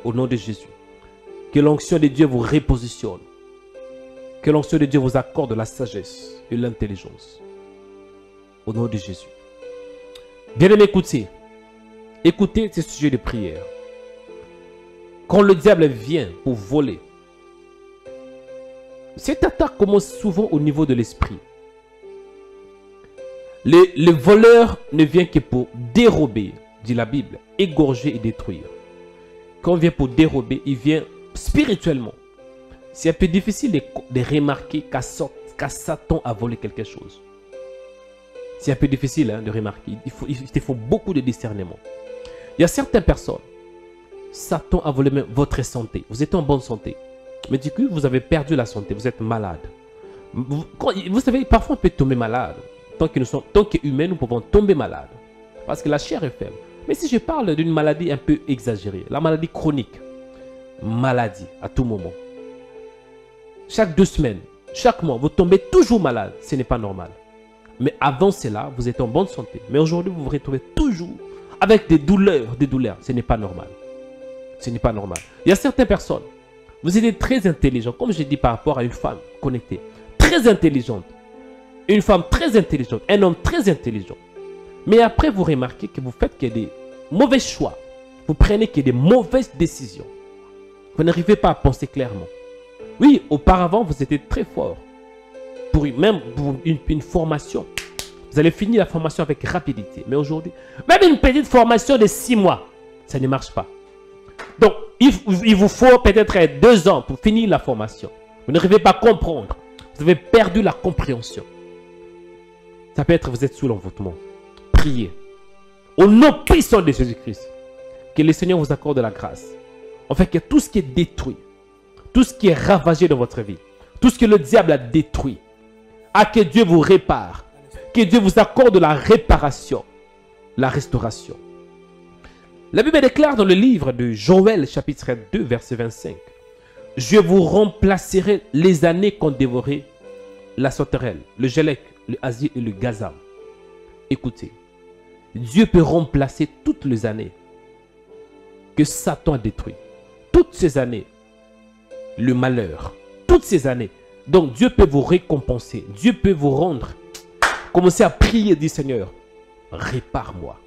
Au nom de Jésus. Que l'onction de Dieu vous repositionne. Que l'onction de Dieu vous accorde la sagesse et l'intelligence. Au nom de Jésus. Bien-aimés, écoutez. Écoutez ce sujet de prière. Quand le diable vient pour voler, cette attaque commence souvent au niveau de l'esprit. Le voleur ne vient que pour dérober, dit la Bible, égorger et détruire. Quand on vient pour dérober, il vient spirituellement. C'est un peu difficile de remarquer qu'à Satan a volé quelque chose. C'est un peu difficile de remarquer. Il faut beaucoup de discernement. Il y a certaines personnes, Satan a volé même votre santé. Vous êtes en bonne santé. Mais du coup, vous avez perdu la santé. Vous êtes malade. Vous savez, parfois on peut tomber malade. Tant qu'humains, nous pouvons tomber malade. Parce que la chair est faible. Mais si je parle d'une maladie un peu exagérée, la maladie chronique, maladie à tout moment. Chaque 2 semaines, chaque mois, vous tombez toujours malade. Ce n'est pas normal. Mais avant cela, vous êtes en bonne santé. Mais aujourd'hui, vous vous retrouvez toujours avec des douleurs. Ce n'est pas normal. Ce n'est pas normal. Il y a certaines personnes, vous êtes très intelligents, comme je dis par rapport à une femme connectée, très intelligente. Une femme très intelligente, un homme très intelligent. Mais après, vous remarquez que vous faites que des mauvais choix. Vous prenez que des mauvaises décisions. Vous n'arrivez pas à penser clairement. Oui, auparavant, vous étiez très fort. Même pour une formation, vous allez finir la formation avec rapidité. Mais aujourd'hui, même une petite formation de 6 mois, ça ne marche pas. Donc, il vous faut peut-être 2 ans pour finir la formation. Vous n'arrivez pas à comprendre. Vous avez perdu la compréhension. Ça peut être vous êtes sous l'envoûtement. Priez. Au nom puissant de Jésus-Christ, que le Seigneur vous accorde la grâce. En fait, que tout ce qui est détruit, tout ce qui est ravagé dans votre vie, tout ce que le diable a détruit, que Dieu vous répare, que Dieu vous accorde la réparation, la restauration. La Bible déclare dans le livre de Joël, chapitre 2, verset 25, « Je vous remplacerai les années qu'ont dévoré la sauterelle, le gélec, le azir et le gazam. » Écoutez, Dieu peut remplacer toutes les années que Satan a détruites. Toutes ces années, le malheur, toutes ces années. Donc Dieu peut vous récompenser, Dieu peut vous rendre. Commencez à prier, dit Seigneur, répare-moi.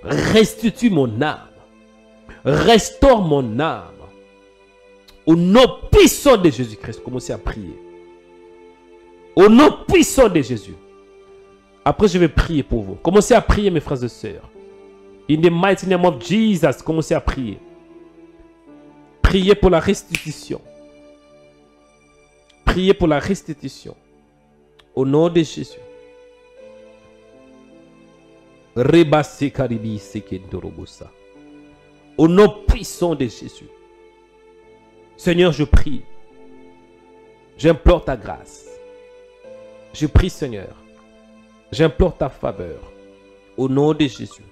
Restitue mon âme. Restaure mon âme. Au nom puissant de Jésus-Christ, commencez à prier. Au nom puissant de Jésus. Après, je vais prier pour vous. Commencez à prier, mes frères et sœurs. In the mighty name of Jesus, commencez à prier. Priez pour la restitution. Priez pour la restitution. Au nom de Jésus. Au nom puissant de Jésus. Seigneur, je prie. J'implore ta grâce. Je prie, Seigneur. J'implore ta faveur. Au nom de Jésus.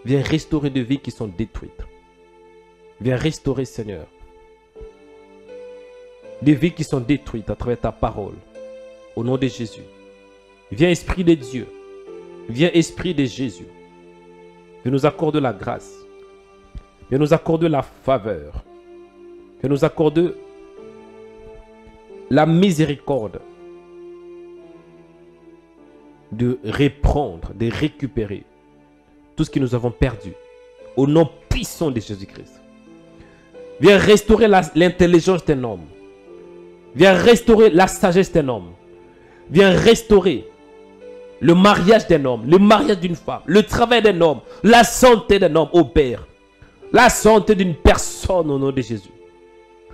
Viens restaurer des vies qui sont détruites. Viens restaurer, Seigneur. des vies qui sont détruites à travers ta parole. Au nom de Jésus. Viens Esprit de Dieu. Viens Esprit de Jésus. Viens nous accorder la grâce. Viens nous accorder la faveur. Viens nous accorder la miséricorde de reprendre, de récupérer tout ce que nous avons perdu. Au nom puissant de Jésus-Christ. Viens restaurer l'intelligence d'un homme. Viens restaurer la sagesse d'un homme. Viens restaurer le mariage d'un homme, le mariage d'une femme, le travail d'un homme, la santé d'un homme, ô Père. La santé d'une personne au nom de Jésus.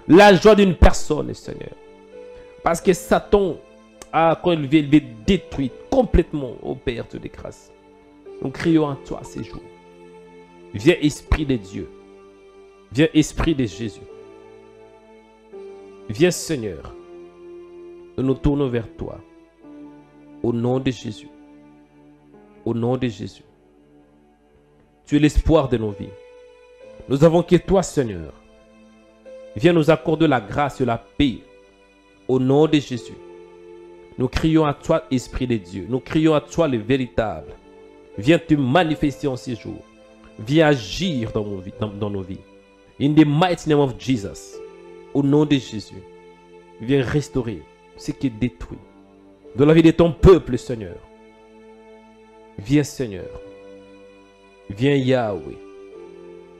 La joie d'une personne, Seigneur. Parce que Satan, quand il veut détruire complètement, ô Père, de grâce. Nous crions à toi ces jours. Viens Esprit de Dieu. Viens Esprit de Jésus. Viens Seigneur. Nous nous tournons vers toi. Au nom de Jésus. Au nom de Jésus. Tu es l'espoir de nos vies. Nous avons que toi Seigneur. Viens nous accorder la grâce et la paix. Au nom de Jésus. Nous crions à toi Esprit de Dieu. Nous crions à toi le véritable. Viens te manifester en ces jours. Viens agir dans nos vies. In the mighty name of Jesus. Au nom de Jésus. Viens restaurer ce qui est détruit. Dans la vie de ton peuple, Seigneur. Viens, Seigneur. Viens, Yahweh.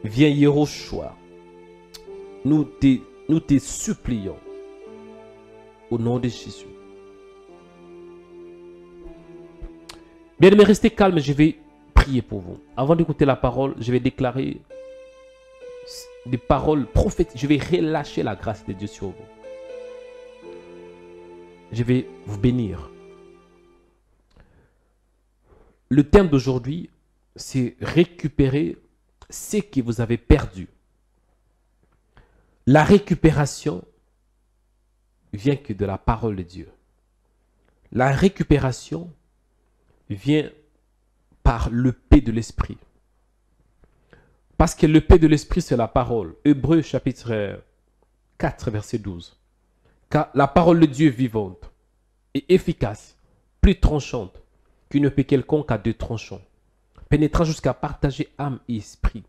Viens, Yehoshua. Nous te supplions. Au nom de Jésus. Bien-aimés, restez calme, je vais prier pour vous. Avant d'écouter la parole, je vais déclarer des paroles prophétiques. Je vais relâcher la grâce de Dieu sur vous. Je vais vous bénir. Le thème d'aujourd'hui, c'est récupérer ce que vous avez perdu. La récupération vient que de la parole de Dieu. La récupération vient par le paix de l'esprit. Parce que le paix de l'esprit, c'est la parole. Hébreux chapitre 4, verset 12. Car la parole de Dieu est vivante et efficace, plus tranchante qu'une épée quelconque à deux tranchants, pénétrant jusqu'à partager âme et esprit.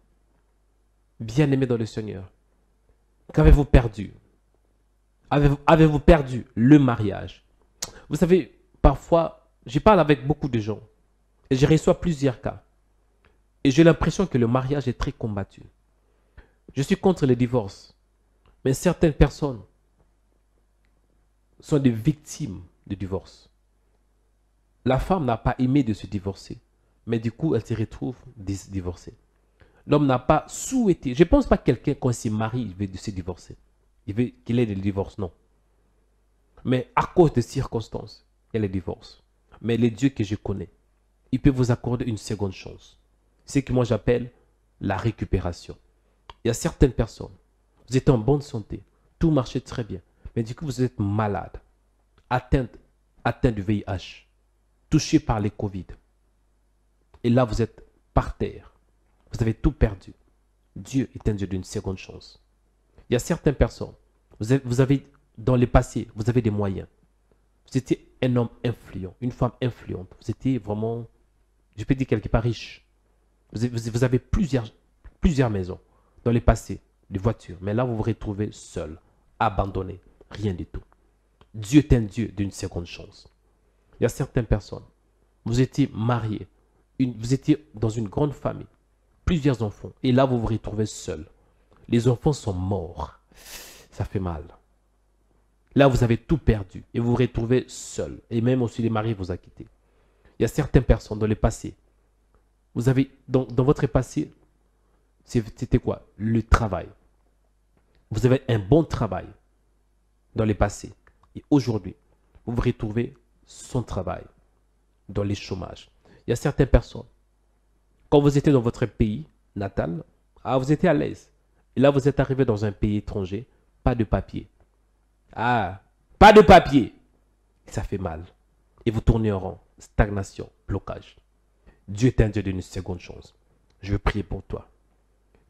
Bien-aimés dans le Seigneur, qu'avez-vous perdu? Avez-vous perdu le mariage? Vous savez, parfois, je parle avec beaucoup de gens et je reçois plusieurs cas. Et j'ai l'impression que le mariage est très combattu. Je suis contre les divorces, mais certaines personnes sont des victimes de divorce. La femme n'a pas aimé de se divorcer, mais du coup, elle se retrouve divorcée. L'homme n'a pas souhaité. Je ne pense pas que quelqu'un, quand il se marie, il veut se divorcer. Il veut qu'il ait le divorce, non. Mais à cause des circonstances, il y a le divorce. Mais le Dieu que je connais, il peut vous accorder une seconde chance. C'est ce que moi j'appelle la récupération. Il y a certaines personnes, vous êtes en bonne santé, tout marchait très bien, mais du coup vous êtes malade, atteint du VIH, touché par les Covid. Et là vous êtes par terre, vous avez tout perdu. Dieu est un Dieu d'une seconde chance. Il y a certaines personnes, vous avez dans le passé, vous avez des moyens. Vous étiez un homme influent, une femme influente. Vous étiez vraiment, je peux dire quelque part riche. Vous avez plusieurs maisons dans le passé, des voitures. Mais là, vous vous retrouvez seul, abandonné, rien du tout. Dieu est un Dieu d'une seconde chance. Il y a certaines personnes, vous étiez mariés, vous étiez dans une grande famille, plusieurs enfants. Et là, vous vous retrouvez seul. Les enfants sont morts. Ça fait mal. Là, vous avez tout perdu et vous vous retrouvez seul. Et même aussi les maris vous a quitté. Il y a certaines personnes dans le passé. Vous avez, dans votre passé, c'était quoi? Le travail. Vous avez un bon travail dans le passé. Et aujourd'hui, vous vous retrouvez sans travail, dans les chômages. Il y a certaines personnes, quand vous étiez dans votre pays natal, vous étiez à l'aise. Et là, vous êtes arrivé dans un pays étranger, pas de papier. Pas de papier. Ça fait mal. Et vous tournez en rond. Stagnation, blocage. Dieu est un Dieu d'une seconde chance. Je veux prier pour toi.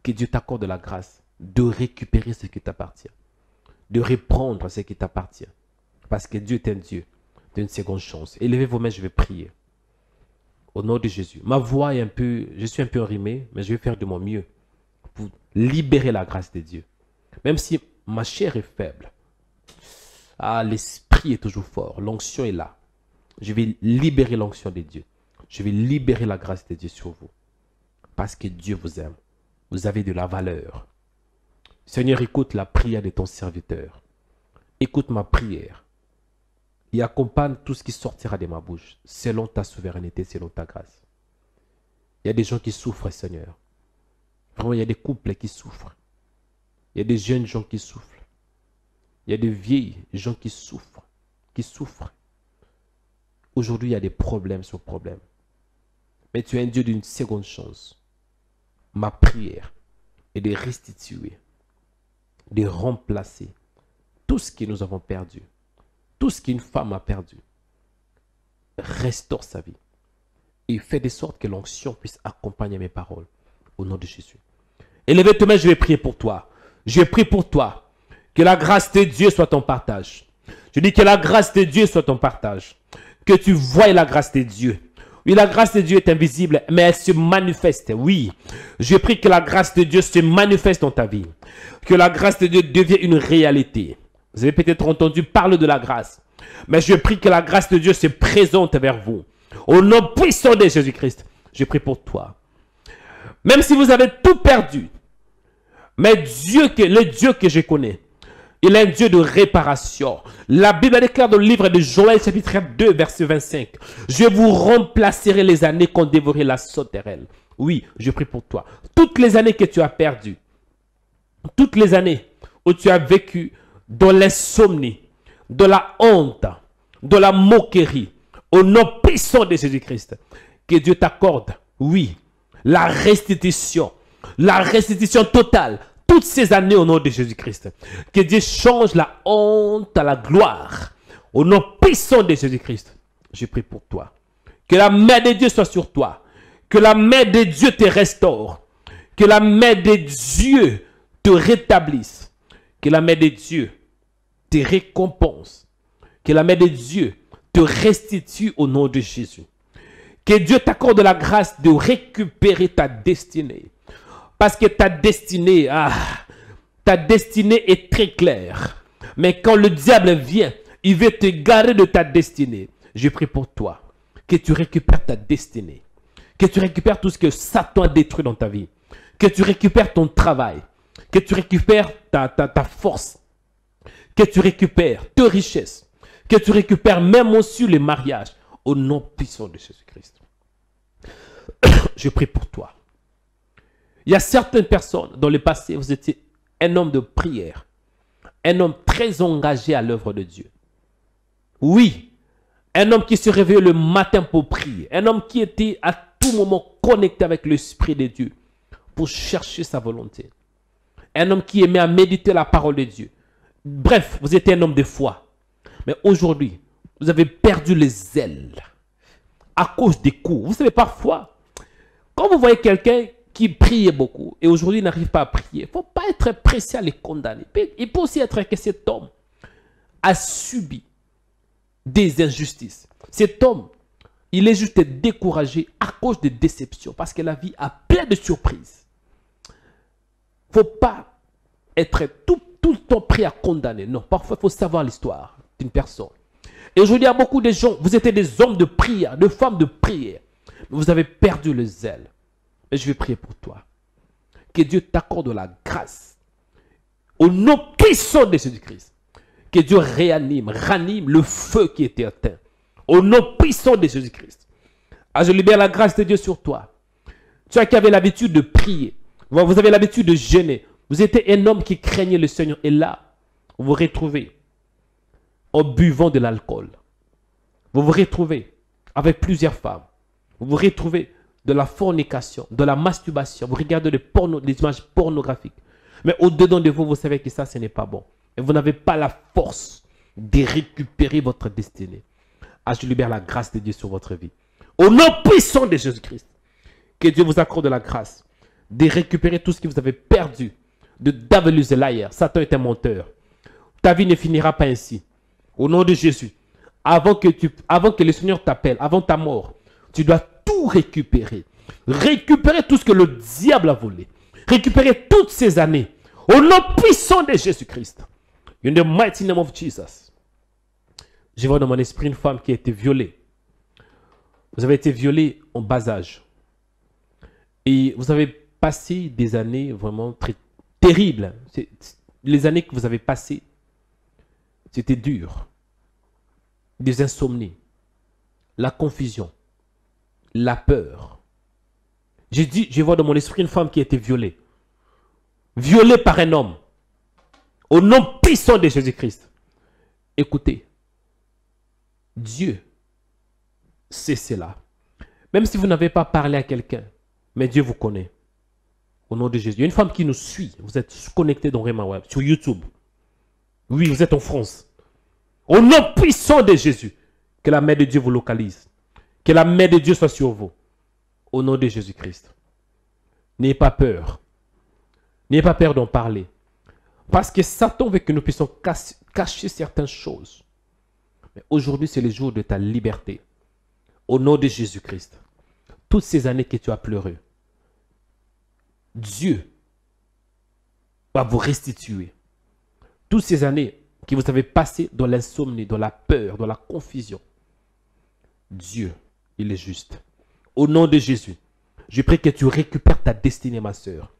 Que Dieu t'accorde la grâce de récupérer ce qui t'appartient. de reprendre ce qui t'appartient. Parce que Dieu est un Dieu d'une seconde chance. Élevez vos mains, je vais prier. Au nom de Jésus. Ma voix est je suis un peu enrhumé, mais je vais faire de mon mieux pour libérer la grâce de Dieu. Même si ma chair est faible, l'esprit est toujours fort, l'onction est là. Je vais libérer l'onction de Dieu. Je vais libérer la grâce de Dieu sur vous. Parce que Dieu vous aime. Vous avez de la valeur. Seigneur, écoute la prière de ton serviteur. Écoute ma prière. Et accompagne tout ce qui sortira de ma bouche, selon ta souveraineté, selon ta grâce. Il y a des gens qui souffrent, Seigneur. Vraiment, il y a des couples qui souffrent. Il y a des jeunes gens qui souffrent. Il y a des vieilles gens qui souffrent. Aujourd'hui, il y a des problèmes sur problèmes. Mais tu es un Dieu d'une seconde chance. Ma prière est de restituer, de remplacer tout ce que nous avons perdu. Tout ce qu'une femme a perdu. Restaure sa vie. Et fais de sorte que l'onction puisse accompagner mes paroles. Au nom de Jésus. Élevez tes mains, je vais prier pour toi. Je prie pour toi. Que la grâce de Dieu soit ton partage. Je dis que la grâce de Dieu soit ton partage. Que tu voies la grâce de Dieu. Oui, la grâce de Dieu est invisible, mais elle se manifeste. Oui, je prie que la grâce de Dieu se manifeste dans ta vie. Que la grâce de Dieu devienne une réalité. Vous avez peut-être entendu parler de la grâce. Mais je prie que la grâce de Dieu se présente vers vous. Au nom puissant de Jésus-Christ, je prie pour toi. Même si vous avez tout perdu, mais le Dieu que je connais, il est un Dieu de réparation. La Bible déclare dans le livre de Joël, chapitre 2, verset 25. Je vous remplacerai les années qu'ont dévoré la sauterelle. Oui, je prie pour toi. Toutes les années que tu as perdues, toutes les années où tu as vécu dans l'insomnie, de la honte, de la moquerie, au nom puissant de Jésus-Christ, que Dieu t'accorde, oui, la restitution totale, toutes ces années au nom de Jésus-Christ. Que Dieu change la honte à la gloire, au nom puissant de Jésus-Christ. Je prie pour toi. Que la main de Dieu soit sur toi. Que la main de Dieu te restaure. Que la main de Dieu te rétablisse. Que la main de Dieu te récompense. Que la main de Dieu te restitue au nom de Jésus. Que Dieu t'accorde la grâce de récupérer ta destinée. Parce que ta destinée est très claire. Mais quand le diable vient, il veut te garer de ta destinée. Je prie pour toi. Que tu récupères ta destinée. Que tu récupères tout ce que Satan a détruit dans ta vie. Que tu récupères ton travail. Que tu récupères ta force. Que tu récupères tes richesses. Que tu récupères même aussi les mariages. Au nom puissant de Jésus-Christ. Je prie pour toi. Il y a certaines personnes, dans le passé, vous étiez un homme de prière. Un homme très engagé à l'œuvre de Dieu. Oui, un homme qui se réveillait le matin pour prier. Un homme qui était à tout moment connecté avec l'Esprit de Dieu pour chercher sa volonté. Un homme qui aimait à méditer la parole de Dieu. Bref, vous étiez un homme de foi. Mais aujourd'hui, vous avez perdu les ailes à cause des coups. Vous savez, parfois, quand vous voyez quelqu'un qui priait beaucoup et aujourd'hui n'arrive pas à prier, il ne faut pas être pressé à les condamner. Il peut aussi être que cet homme a subi des injustices. Cet homme, il est juste découragé à cause de déceptions parce que la vie a plein de surprises. Il ne faut pas être tout le temps prêt à condamner. Non, parfois il faut savoir l'histoire d'une personne. Et aujourd'hui, il y a beaucoup de gens, vous étiez des hommes de prière, de femmes de prière, mais vous avez perdu le zèle. Et je vais prier pour toi. Que Dieu t'accorde la grâce. Au nom puissant de Jésus-Christ. Que Dieu ranime le feu qui était éteint. Au nom puissant de Jésus-Christ. Je libère la grâce de Dieu sur toi. Tu qui avais l'habitude de prier. Vous avez l'habitude de jeûner. Vous étiez un homme qui craignait le Seigneur. Et là, vous vous retrouvez en buvant de l'alcool. Vous vous retrouvez avec plusieurs femmes. Vous vous retrouvez de la fornication, de la masturbation. Vous regardez des images pornographiques. Mais au-dedans de vous, vous savez que ça, ce n'est pas bon. Et vous n'avez pas la force de récupérer votre destinée. Je libère la grâce de Dieu sur votre vie. Au nom puissant de Jésus-Christ. Que Dieu vous accorde la grâce de récupérer tout ce que vous avez perdu. De Davelus Liar. Satan est un menteur. Ta vie ne finira pas ainsi. Au nom de Jésus. Avant que le Seigneur t'appelle, avant ta mort, tu dois tout récupérer. Récupérer tout ce que le diable a volé. Récupérer toutes ces années. Au nom puissant de Jésus-Christ. In the mighty name of Jesus. Je vois dans mon esprit une femme qui a été violée. Vous avez été violée en bas âge. Et vous avez passé des années vraiment très terribles. Les années que vous avez passées, c'était dur. Des insomnies, la confusion, la peur. Je vois dans mon esprit une femme qui a été violée. Violée par un homme. Au nom puissant de Jésus-Christ. Écoutez. Dieu sait cela. Même si vous n'avez pas parlé à quelqu'un, mais Dieu vous connaît. Au nom de Jésus. Il y a une femme qui nous suit. Vous êtes connecté dans Rema Web, sur YouTube. Oui, vous êtes en France. Au nom puissant de Jésus, que la main de Dieu vous localise. Que la main de Dieu soit sur vous. Au nom de Jésus-Christ. N'ayez pas peur. N'ayez pas peur d'en parler. Parce que Satan veut que nous puissions cacher certaines choses. Mais aujourd'hui, c'est le jour de ta liberté. Au nom de Jésus-Christ. Toutes ces années que tu as pleuré, Dieu va vous restituer. Toutes ces années que vous avez passées dans l'insomnie, dans la peur, dans la confusion. Dieu, il est juste. Au nom de Jésus, je prie que tu récupères ta destinée, ma soeur.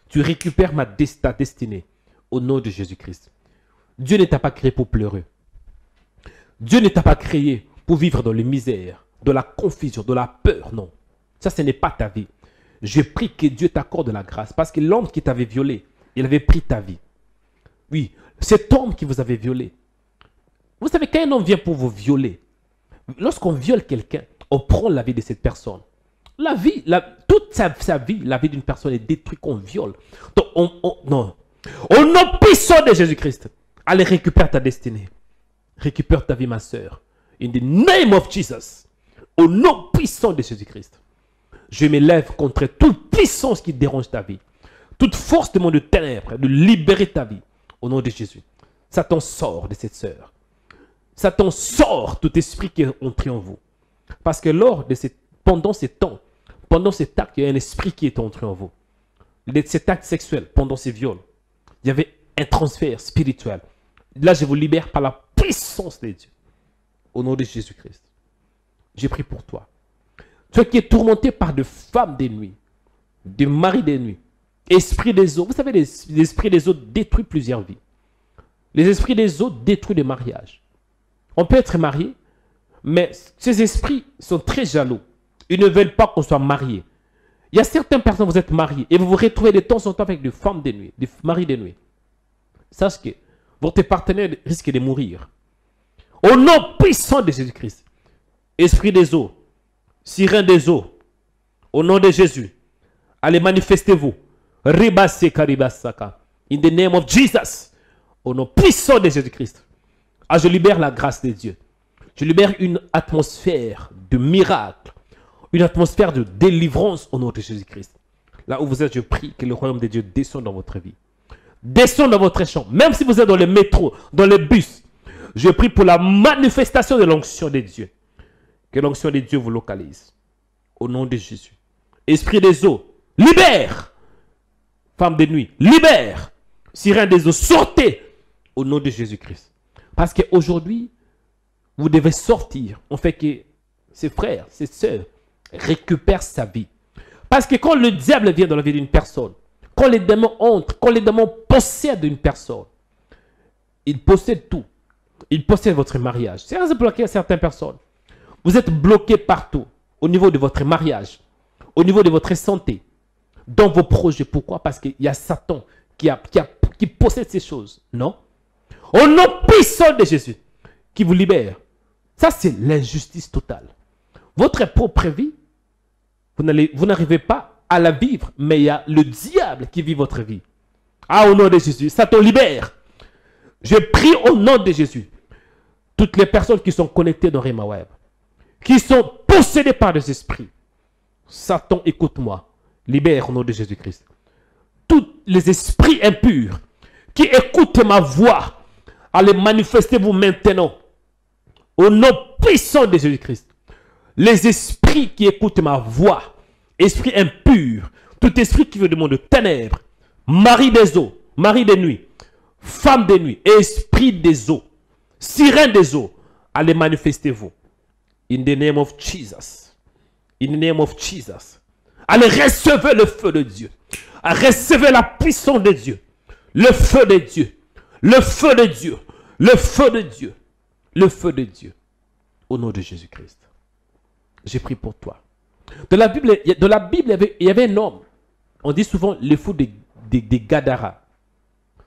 Tu récupères ta destinée. Au nom de Jésus-Christ. Dieu ne t'a pas créé pour pleurer. Dieu ne t'a pas créé pour vivre dans les misères, dans la confusion, dans la peur. Non. Ça, ce n'est pas ta vie. Je prie que Dieu t'accorde la grâce. Parce que l'homme qui t'avait violé, il avait pris ta vie. Oui, cet homme qui vous avait violé. Vous savez, quand un homme vient pour vous violer, lorsqu'on viole quelqu'un, on prend la vie de cette personne. La vie, toute sa vie, la vie d'une personne est détruite qu'on viole. Donc, non. Au nom puissant de Jésus-Christ, allez récupérer ta destinée. Récupère ta vie, ma soeur. In the name of Jesus. Au nom puissant de Jésus-Christ. Je m'élève contre toute puissance qui dérange ta vie. Toute force de monde de ténèbres, de libérer ta vie. Au nom de Jésus. Satan sort de cette sœur. Satan sort tout esprit qui est entré en vous. Parce que pendant ces temps, pendant cet acte, il y a un esprit qui est entré en vous. Cet acte sexuel, pendant ces viols, il y avait un transfert spirituel. Là, je vous libère par la puissance de Dieu. Au nom de Jésus-Christ. J'ai pris pour toi. Toi qui es tourmenté par de femmes des nuits, de maris des nuits, esprit des eaux. Vous savez, les esprits des eaux détruisent plusieurs vies. Les esprits des eaux détruisent des mariages. On peut être marié, mais ces esprits sont très jaloux. Ils ne veulent pas qu'on soit marié. Il y a certaines personnes, vous êtes mariés et vous vous retrouvez de temps en temps avec des femmes de nuit, des maris de nuit. Sache que votre partenaire risque de mourir. Au nom puissant de Jésus-Christ, esprit des eaux, sirène des eaux, au nom de Jésus, allez manifestez-vous. Ribase karibasaka. In the name of Jesus. Au nom puissant de Jésus-Christ. Ah, je libère la grâce de Dieu. Je libère une atmosphère de miracle. Une atmosphère de délivrance au nom de Jésus-Christ. Là où vous êtes, je prie que le royaume de Dieu descende dans votre vie. Descende dans votre champ. Même si vous êtes dans le métro, dans le bus. Je prie pour la manifestation de l'onction de Dieu. Que l'onction de Dieu vous localise. Au nom de Jésus. Esprit des eaux, libère. Femme de nuit, libère. Sirène des eaux, sortez. Au nom de Jésus-Christ. Parce qu'aujourd'hui, vous devez sortir. On fait que ses frères, ses sœurs récupèrent sa vie. Parce que quand le diable vient dans la vie d'une personne, quand les démons entrent, quand les démons possèdent une personne, ils possèdent tout. Ils possèdent votre mariage. C'est un bloqué à certaines personnes. Vous êtes bloqué partout. Au niveau de votre mariage, au niveau de votre santé, dans vos projets. Pourquoi? Parce qu'il y a Satan qui possède ces choses. Non? Au nom puissant de Jésus, qui vous libère. Ça, c'est l'injustice totale. Votre propre vie, vous n'arrivez pas à la vivre, mais il y a le diable qui vit votre vie. Ah, au nom de Jésus, Satan libère. Je prie au nom de Jésus. Toutes les personnes qui sont connectées dans Rema Web, qui sont possédées par des esprits. Satan, écoute-moi. Libère au nom de Jésus-Christ. Tous les esprits impurs qui écoutent ma voix Allez, manifestez-vous maintenant. Au nom puissant de Jésus-Christ. Les esprits qui écoutent ma voix, esprit impur, tout esprit qui veut du monde de ténèbres, mari des eaux, mari des nuits, femme des nuits, esprit des eaux, sirène des eaux, allez manifestez-vous. In the name of Jesus. In the name of Jesus. Allez recevez le feu de Dieu. Recevez la puissance de Dieu. Le feu de Dieu. Le feu de Dieu. Le feu de Dieu. Le feu de Dieu. Au nom de Jésus-Christ. J'ai prié pour toi. Dans la Bible, il y avait un homme. On dit souvent le fou des Gadara.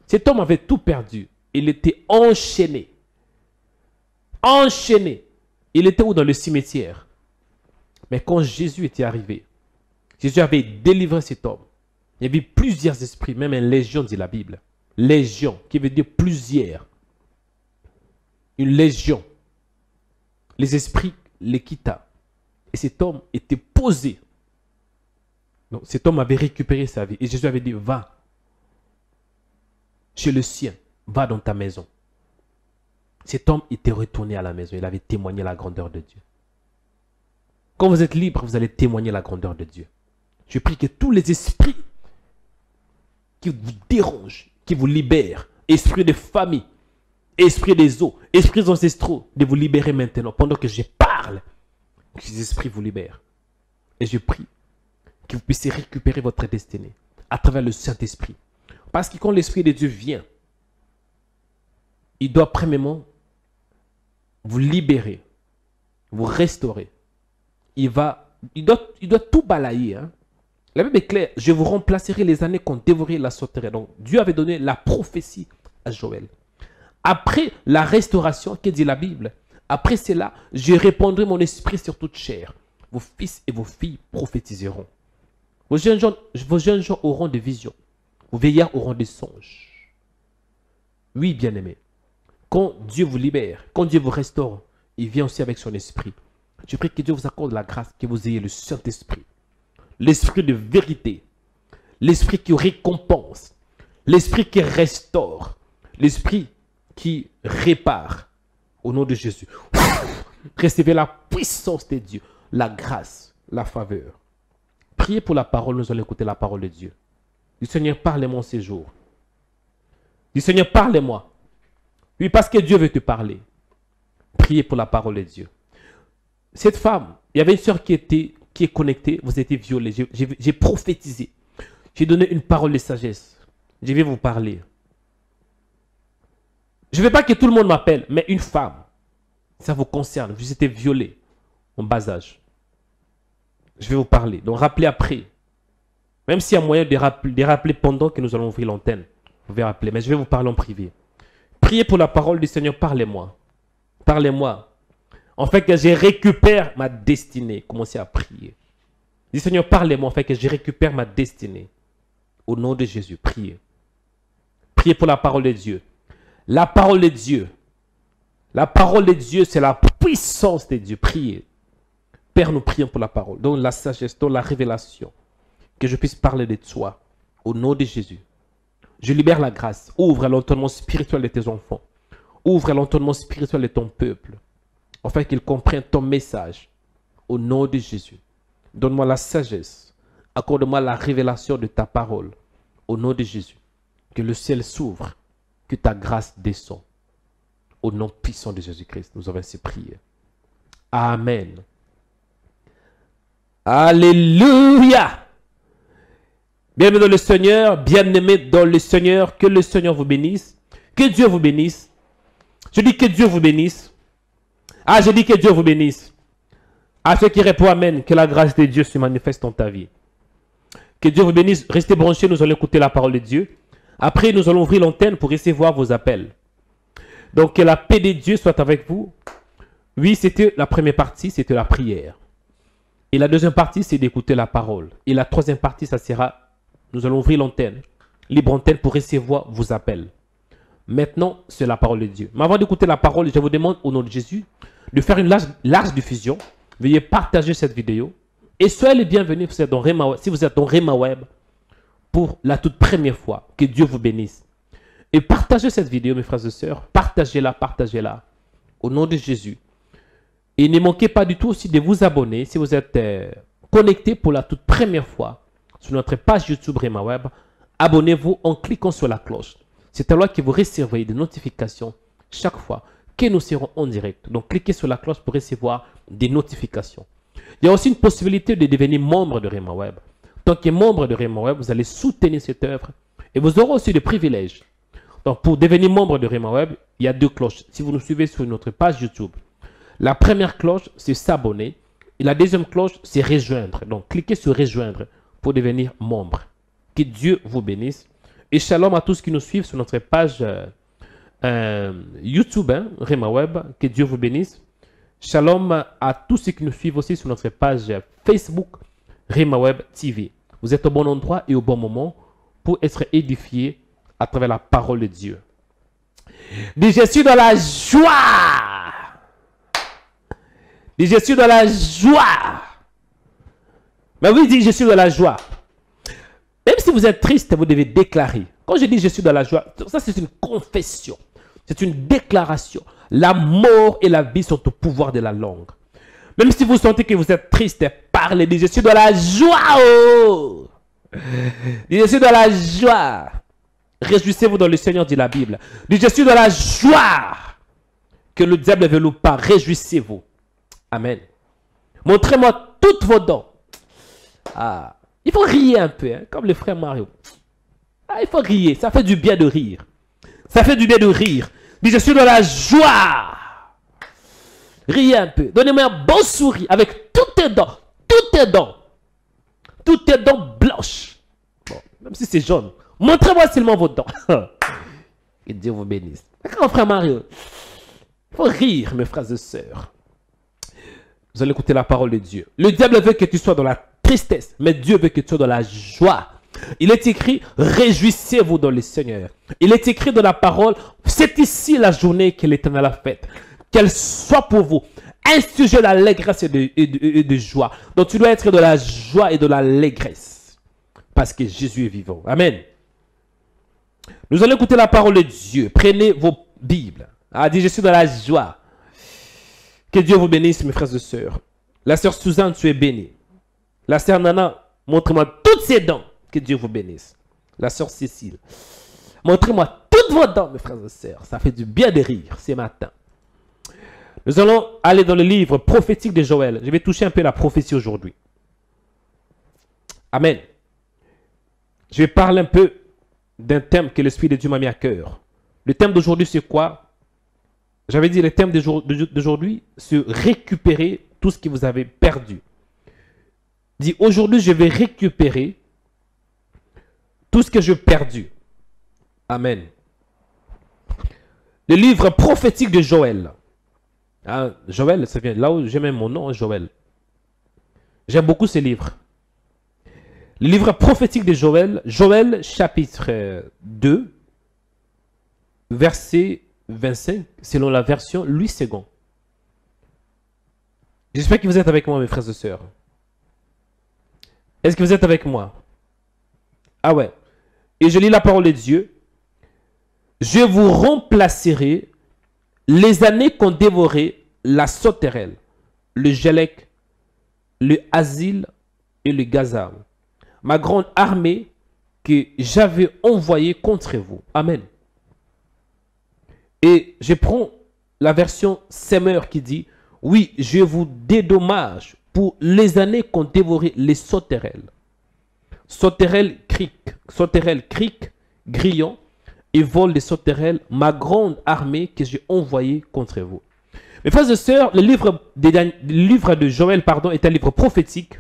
Cet homme avait tout perdu. Il était enchaîné. Enchaîné. Il était où? Dans le cimetière. Mais quand Jésus était arrivé, Jésus avait délivré cet homme. Il y avait plusieurs esprits, même une légion, dit la Bible. Légion, qui veut dire plusieurs. Une légion. Les esprits les quitta. Et cet homme était posé. Donc cet homme avait récupéré sa vie. Et Jésus avait dit, va chez le sien, va dans ta maison. Cet homme était retourné à la maison. Il avait témoigné la grandeur de Dieu. Quand vous êtes libre, vous allez témoigner la grandeur de Dieu. Je prie que tous les esprits qui vous dérangent, qui vous libèrent, esprit de famille, esprit des eaux, esprits ancestraux, de vous libérer maintenant. Pendant que je parle, que ces esprits vous libèrent. Et je prie que vous puissiez récupérer votre destinée à travers le Saint-Esprit. Parce que quand l'Esprit de Dieu vient, il doit premièrement vous libérer, vous restaurer. Il doit tout balayer. Hein. La Bible est claire. Je vous remplacerai les années qu'on dévorait la sauterelle. Donc, Dieu avait donné la prophétie à Joël. Après la restauration, que dit la Bible? Après cela, je répandrai mon esprit sur toute chair. Vos fils et vos filles prophétiseront. Vos jeunes gens auront des visions. Vos vieillards auront des songes. Oui, bien-aimés. Quand Dieu vous libère, quand Dieu vous restaure, il vient aussi avec son esprit. Je prie que Dieu vous accorde la grâce, que vous ayez le Saint-Esprit. L'esprit de vérité. L'esprit qui récompense. L'esprit qui restaure. L'esprit qui répare. Au nom de Jésus. Recevez la puissance de Dieu. La grâce, la faveur. Priez pour la parole, nous allons écouter la parole de Dieu. Du Seigneur, parlez-moi en ces jours. Du Seigneur, parlez-moi. Oui, parce que Dieu veut te parler. Priez pour la parole de Dieu. Cette femme, il y avait une soeur qui est connectée, vous étiez violée. J'ai prophétisé. J'ai donné une parole de sagesse. Je vais vous parler. Je ne veux pas que tout le monde m'appelle, mais une femme, ça vous concerne. Vous étiez violée en bas âge. Je vais vous parler. Donc rappelez après. Même s'il y a moyen de rappeler pendant que nous allons ouvrir l'antenne. Vous pouvez rappeler, mais je vais vous parler en privé. Priez pour la parole du Seigneur, parlez-moi. Parlez-moi. En fait que je récupère ma destinée. Commencez à prier. Dis Seigneur, parlez-moi en fait que je récupère ma destinée. Au nom de Jésus, priez. Priez pour la parole de Dieu. La parole de Dieu. La parole de Dieu, c'est la puissance de Dieu. Priez. Père, nous prions pour la parole. Donne la sagesse, donne la révélation. Que je puisse parler de toi. Au nom de Jésus. Je libère la grâce. Ouvre l'entendement spirituel de tes enfants. Ouvre l'entendement spirituel de ton peuple. Afin qu'ils comprennent ton message. Au nom de Jésus. Donne-moi la sagesse. Accorde-moi la révélation de ta parole. Au nom de Jésus. Que le ciel s'ouvre. Que ta grâce descend. Au nom puissant de Jésus-Christ, nous avons ainsi prié. Amen. Alléluia. Bienvenue dans le Seigneur, bien-aimé dans le Seigneur. Que le Seigneur vous bénisse. Que Dieu vous bénisse. Je dis que Dieu vous bénisse. Ah, je dis que Dieu vous bénisse. À ceux qui répondent Amen, que la grâce de Dieu se manifeste dans ta vie. Que Dieu vous bénisse. Restez branchés, nous allons écouter la parole de Dieu. Après, nous allons ouvrir l'antenne pour recevoir vos appels. Donc, que la paix de Dieu soit avec vous. Oui, c'était la première partie, c'était la prière. Et la deuxième partie, c'est d'écouter la parole. Et la troisième partie, ça sera, nous allons ouvrir l'antenne, libre antenne pour recevoir vos appels. Maintenant, c'est la parole de Dieu. Mais avant d'écouter la parole, je vous demande au nom de Jésus de faire une large diffusion. Veuillez partager cette vidéo. Et soyez les bienvenus si vous êtes dans Rema Web pour la toute première fois. Que Dieu vous bénisse. Et partagez cette vidéo, mes frères et sœurs. Partagez-la, partagez-la. Au nom de Jésus. Et ne manquez pas du tout aussi de vous abonner si vous êtes connecté pour la toute première fois sur notre page YouTube Rema Web. Abonnez-vous en cliquant sur la cloche. C'est alors que vous recevrez des notifications chaque fois que nous serons en direct. Donc, cliquez sur la cloche pour recevoir des notifications. Il y a aussi une possibilité de devenir membre de Rema Web. En tant que membre de Rema Web, vous allez soutenir cette œuvre et vous aurez aussi des privilèges. Donc, pour devenir membre de Rema Web, il y a deux cloches. Si vous nous suivez sur notre page YouTube, la première cloche, c'est s'abonner. Et la deuxième cloche, c'est rejoindre. Donc, cliquez sur rejoindre pour devenir membre. Que Dieu vous bénisse. Et shalom à tous qui nous suivent sur notre page YouTube, Rema Web. Que Dieu vous bénisse. Shalom à tous ceux qui nous suivent aussi sur notre page Facebook, Rema Web TV. Vous êtes au bon endroit et au bon moment pour être édifiés à travers la parole de Dieu. Dis, je suis dans la joie. Dis, je suis dans la joie. Mais oui, dis, je suis dans la joie. Même si vous êtes triste, vous devez déclarer. Quand je dis je suis dans la joie, ça c'est une confession. C'est une déclaration. La mort et la vie sont au pouvoir de la langue. Même si vous sentez que vous êtes triste, parlez, dites, je suis dans la joie. Oh! Dites, je suis dans la joie. Réjouissez-vous dans le Seigneur, dit la Bible. Dites, je suis dans la joie. Que le diable ne veut pas. Réjouissez-vous. Amen. Montrez-moi toutes vos dents. Ah, il faut rire un peu, comme le frère Mario. Ah, il faut rire. Ça fait du bien de rire. Ça fait du bien de rire. Dites, je suis dans la joie. Riez un peu. Donnez-moi un bon sourire avec toutes tes dents. Toutes tes dents. Toutes tes dents blanches. Bon, même si c'est jaune. Montrez-moi seulement vos dents. Que Dieu vous bénisse. D'accord, frère Mario? Il faut rire, mes frères et sœurs. Vous allez écouter la parole de Dieu. Le diable veut que tu sois dans la tristesse, mais Dieu veut que tu sois dans la joie. Il est écrit, réjouissez-vous dans le Seigneur. Il est écrit dans la parole, c'est ici la journée que l'Éternel a faite. Qu'elle soit pour vous un sujet d'allégresse et de joie. Donc tu dois être dans la joie et de l'allégresse. Parce que Jésus est vivant. Amen. Nous allons écouter la parole de Dieu. Prenez vos Bibles. Ah, dit, je suis dans la joie. Que Dieu vous bénisse, mes frères et sœurs. La sœur Suzanne, tu es bénie. La sœur Nana, montrez-moi toutes ses dents. Que Dieu vous bénisse. La sœur Cécile, montrez-moi toutes vos dents, mes frères et sœurs. Ça fait du bien de rire ce matin. Nous allons aller dans le livre prophétique de Joël. Je vais toucher un peu la prophétie aujourd'hui. Amen. Je vais parler un peu d'un thème que l'Esprit de Dieu m'a mis à cœur. Le thème d'aujourd'hui, c'est quoi? J'avais dit le thème d'aujourd'hui, c'est récupérer tout ce que vous avez perdu. Dit, aujourd'hui, je vais récupérer tout ce que j'ai perdu. Amen. Le livre prophétique de Joël. Hein, Joël, ça vient là où j'ai même mon nom, Joël. J'aime beaucoup ce livre. Le livre prophétique de Joël, Joël chapitre 2, verset 25, selon la version Louis II. J'espère que vous êtes avec moi, mes frères et sœurs. Est-ce que vous êtes avec moi? Ah ouais. Et je lis la parole de Dieu. Je vous remplacerai les années qu'ont dévoré la sauterelle, le gélec, le asile et le gazam. Ma grande armée que j'avais envoyée contre vous. Amen. Et je prends la version Semeur qui dit, oui, je vous dédommage pour les années qu'ont dévoré les sauterelles. Sauterelles cric, grillons et volent des sauterelles, ma grande armée que j'ai envoyée contre vous. Mes frères et sœurs, le livre de Joël est un livre prophétique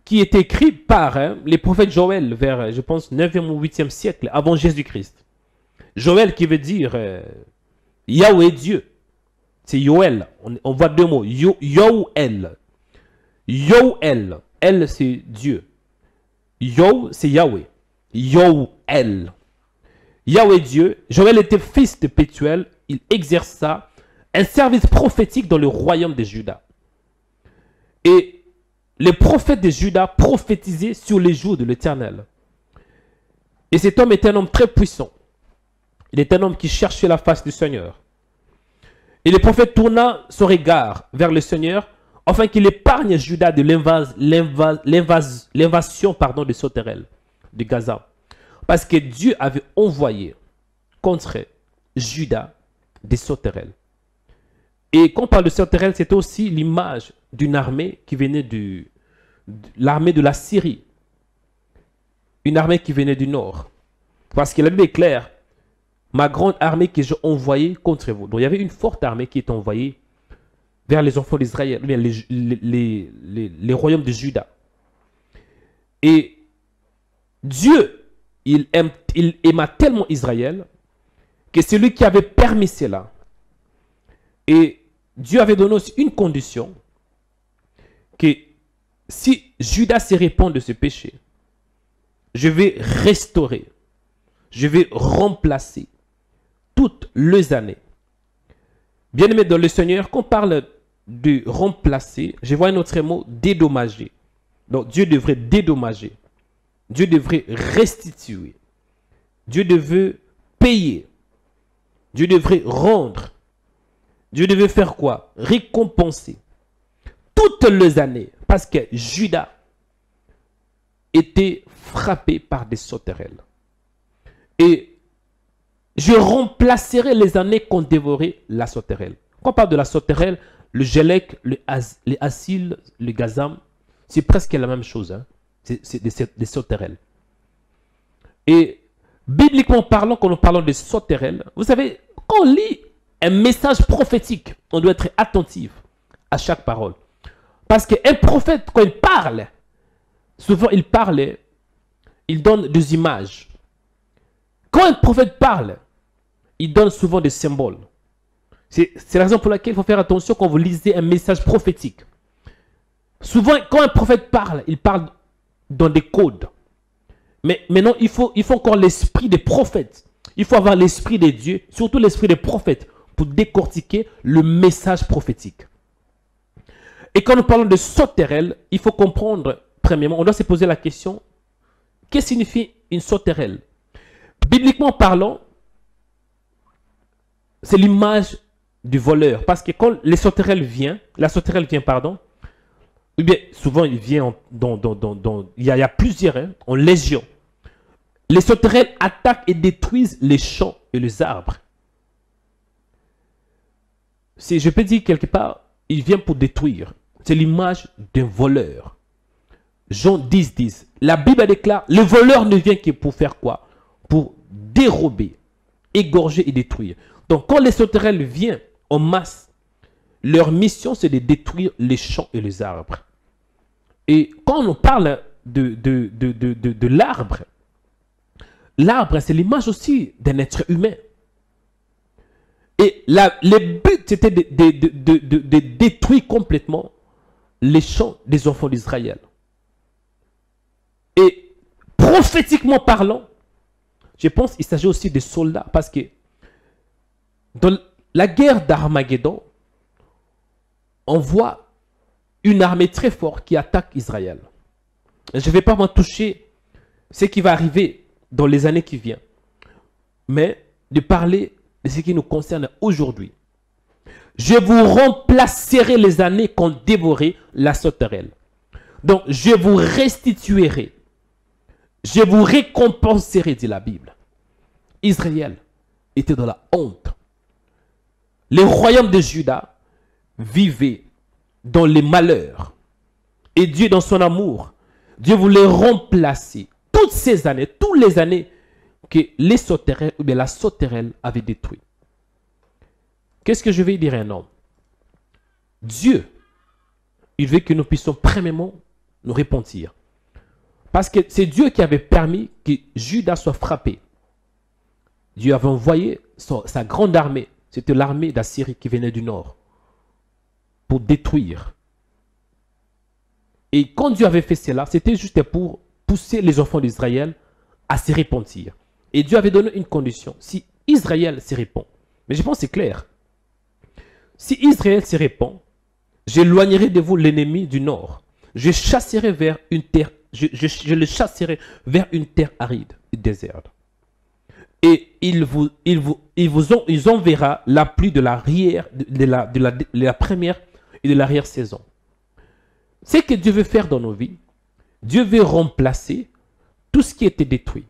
qui est écrit par les prophètes Joël vers, je pense, 9e ou 8e siècle avant Jésus-Christ. Joël qui veut dire Yahweh Dieu. C'est Yoël. On voit deux mots. Yoël. Yoël. El, c'est Dieu. Yo, c'est Yahweh. Yoël. Yahweh Dieu. Joël était fils de Pétuel. Il exerça un service prophétique dans le royaume de Juda. Et les prophètes de Juda prophétisaient sur les jours de l'Éternel. Et cet homme était un homme très puissant. Il est un homme qui cherchait la face du Seigneur. Et le prophète tourna son regard vers le Seigneur afin qu'il épargne Juda de l'invasion de sauterelles de Gaza. Parce que Dieu avait envoyé contre Juda des sauterelles. Et quand on parle de sauterelles, c'était aussi l'image d'une armée qui venait de l'armée de la Syrie. Une armée qui venait du nord. Parce que la Bible est claire. Ma grande armée que j'ai envoyée contre vous. Donc il y avait une forte armée qui est envoyée vers les enfants d'Israël, les royaumes de Juda. Et Dieu, il aima tellement Israël que c'est lui qui avait permis cela. Et Dieu avait donné aussi une condition que si Juda se répand de ce péché, je vais restaurer, je vais remplacer toutes les années. Bien-aimé dans le Seigneur, quand on parle de remplacer, je vois un autre mot, dédommager. Donc Dieu devrait dédommager. Dieu devrait restituer. Dieu devait payer. Dieu devrait rendre. Dieu devait faire quoi? Récompenser. Toutes les années. Parce que Juda était frappé par des sauterelles. Et je remplacerai les années qu'ont dévoré la sauterelle. Quand on parle de la sauterelle, le gélec, les acyl, le gazam, c'est presque la même chose. Hein? C'est des sauterelles. Et bibliquement parlant, quand nous parlons de sauterelles, vous savez, quand on lit un message prophétique, on doit être attentif à chaque parole. Parce qu'un prophète, quand il parle, souvent il parle, il donne des images. Quand un prophète parle, il donne souvent des symboles. C'est la raison pour laquelle il faut faire attention quand vous lisez un message prophétique. Souvent, quand un prophète parle, il parle dans des codes. Mais maintenant, il faut encore l'esprit des prophètes. Il faut avoir l'esprit des dieux, surtout l'esprit des prophètes, pour décortiquer le message prophétique. Et quand nous parlons de sauterelle, il faut comprendre, premièrement, on doit se poser la question, qu'est-ce que signifie une sauterelle? Bibliquement parlant, c'est l'image du voleur. Parce que quand la sauterelle vient, ou bien souvent il vient il y a plusieurs, hein, en légion. Les sauterelles attaquent et détruisent les champs et les arbres. Si je peux dire quelque part, il vient pour détruire. C'est l'image d'un voleur. Jean 10. La Bible déclare, le voleur ne vient que pour faire quoi? Pour dérober, égorger et détruire. Donc quand les sauterelles viennent en masse, leur mission c'est de détruire les champs et les arbres. Et quand on parle de l'arbre, l'arbre c'est l'image aussi d'un être humain. Et le but c'était de détruire complètement les champs des enfants d'Israël. Et prophétiquement parlant, je pense qu'il s'agit aussi des soldats parce que dans la guerre d'Armageddon, on voit une armée très forte qui attaque Israël. Je ne vais pas m'en toucher ce qui va arriver dans les années qui viennent, mais de parler de ce qui nous concerne aujourd'hui. Je vous remplacerai les années qu'ont dévoré la sauterelle. Donc, je vous restituerai. Je vous récompenserai, dit la Bible. Israël était dans la honte. Les royaumes de Juda vivaient dans les malheurs. Et Dieu, dans son amour, Dieu voulait remplacer toutes ces années, toutes les années que les sauterelles ou bien la sauterelle avait détruit. Qu'est-ce que je vais dire à un homme? Dieu, il veut que nous puissions premièrement nous repentir. Parce que c'est Dieu qui avait permis que Juda soit frappé. Dieu avait envoyé sa grande armée. C'était l'armée d'Assyrie qui venait du nord pour détruire. Et quand Dieu avait fait cela, c'était juste pour pousser les enfants d'Israël à se repentir. Et Dieu avait donné une condition. Si Israël se repent, mais je pense que c'est clair. Si Israël se repent, j'éloignerai de vous l'ennemi du nord. Je chasserai vers une terre, je le chasserai vers une terre aride et déserte. Et ils enverra la pluie de la première et de l'arrière-saison. Ce que Dieu veut faire dans nos vies, Dieu veut remplacer tout ce qui était détruit.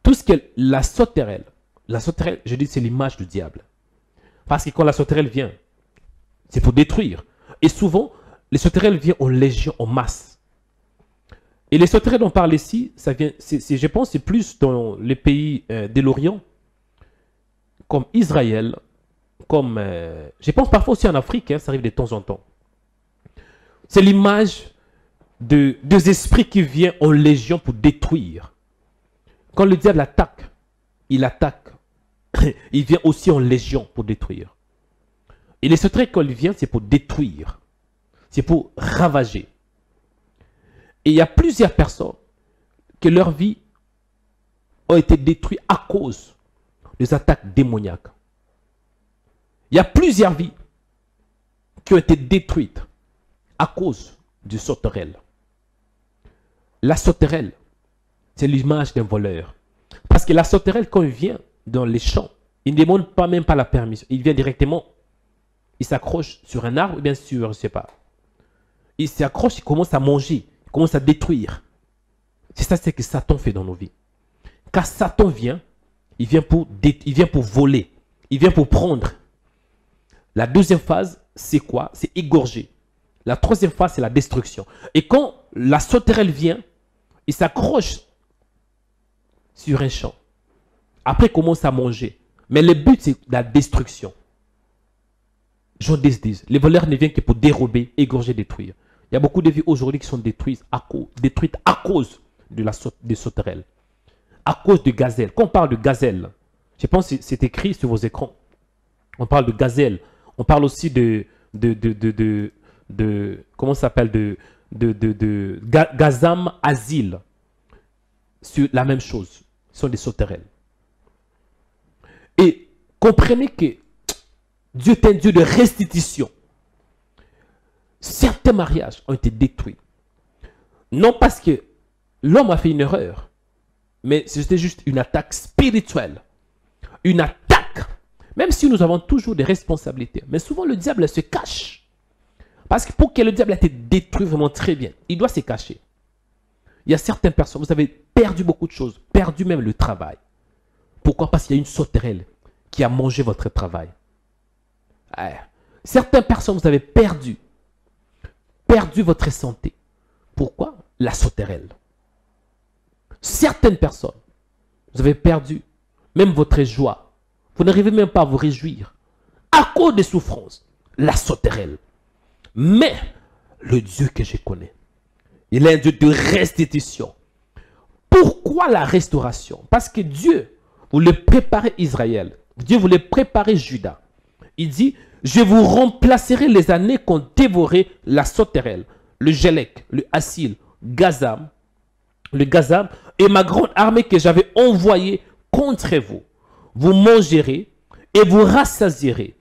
Tout ce qui est la sauterelle. La sauterelle, je dis, c'est l'image du diable. Parce que quand la sauterelle vient, c'est pour détruire. Et souvent, les sauterelles viennent en légion, en masse. Et les sauterelles dont on parle ici, ça vient, je pense, c'est plus dans les pays de l'Orient, comme Israël, comme, je pense parfois aussi en Afrique, hein, ça arrive de temps en temps. C'est l'image des esprits qui viennent en légion pour détruire. Quand le diable attaque, il vient aussi en légion pour détruire. Et les sauterelles, quand il vient, c'est pour détruire. C'est pour ravager. Et il y a plusieurs personnes que leur vie a été détruite à cause des attaques démoniaques. Il y a plusieurs vies qui ont été détruites à cause du sauterelle. La sauterelle, c'est l'image d'un voleur. Parce que la sauterelle, quand il vient dans les champs, il ne demande pas même pas la permission. Il vient directement, il s'accroche sur un arbre, bien sûr, je ne sais pas. Il s'accroche, il commence à manger, il commence à détruire. C'est ça, c'est que Satan fait dans nos vies. Quand Satan vient, il vient pour voler, il vient pour prendre. La deuxième phase, c'est quoi? C'est égorger. La troisième phase, c'est la destruction. Et quand la sauterelle vient, il s'accroche sur un champ. Après, il commence à manger. Mais le but, c'est la destruction. Jean 10 dit, les voleurs ne viennent que pour dérober, égorger, détruire. Il y a beaucoup de vies aujourd'hui qui sont détruites à cause des sauterelles. À cause de gazelles. Quand on parle de gazelle, je pense que c'est écrit sur vos écrans. On parle de gazelle. On parle aussi comment ça s'appelle, gazam asile. Sur la même chose. Ce sont des sauterelles. Et comprenez que Dieu est un Dieu de restitution. Certains mariages ont été détruits. Non parce que l'homme a fait une erreur, mais c'était juste une attaque spirituelle. Une attaque. Même si nous avons toujours des responsabilités. Mais souvent le diable se cache. Parce que pour que le diable ait été détruit vraiment très bien, il doit se cacher. Il y a certaines personnes, vous avez perdu beaucoup de choses, perdu même le travail. Pourquoi? Parce qu'il y a une sauterelle qui a mangé votre travail. Certaines personnes, vous avez perdu votre santé. Pourquoi? La sauterelle. Certaines personnes, vous avez perdu même votre joie. Vous n'arrivez même pas à vous réjouir à cause des souffrances. La sauterelle. Mais le Dieu que je connais, il est un Dieu de restitution. Pourquoi la restauration? Parce que Dieu voulait préparer Israël. Dieu voulait préparer Juda. Il dit, je vous remplacerai les années qu'ont dévoré la sauterelle, le Gélec, le Assil, le Gazam et ma grande armée que j'avais envoyée contre vous. Vous mangerez et vous rassasierez.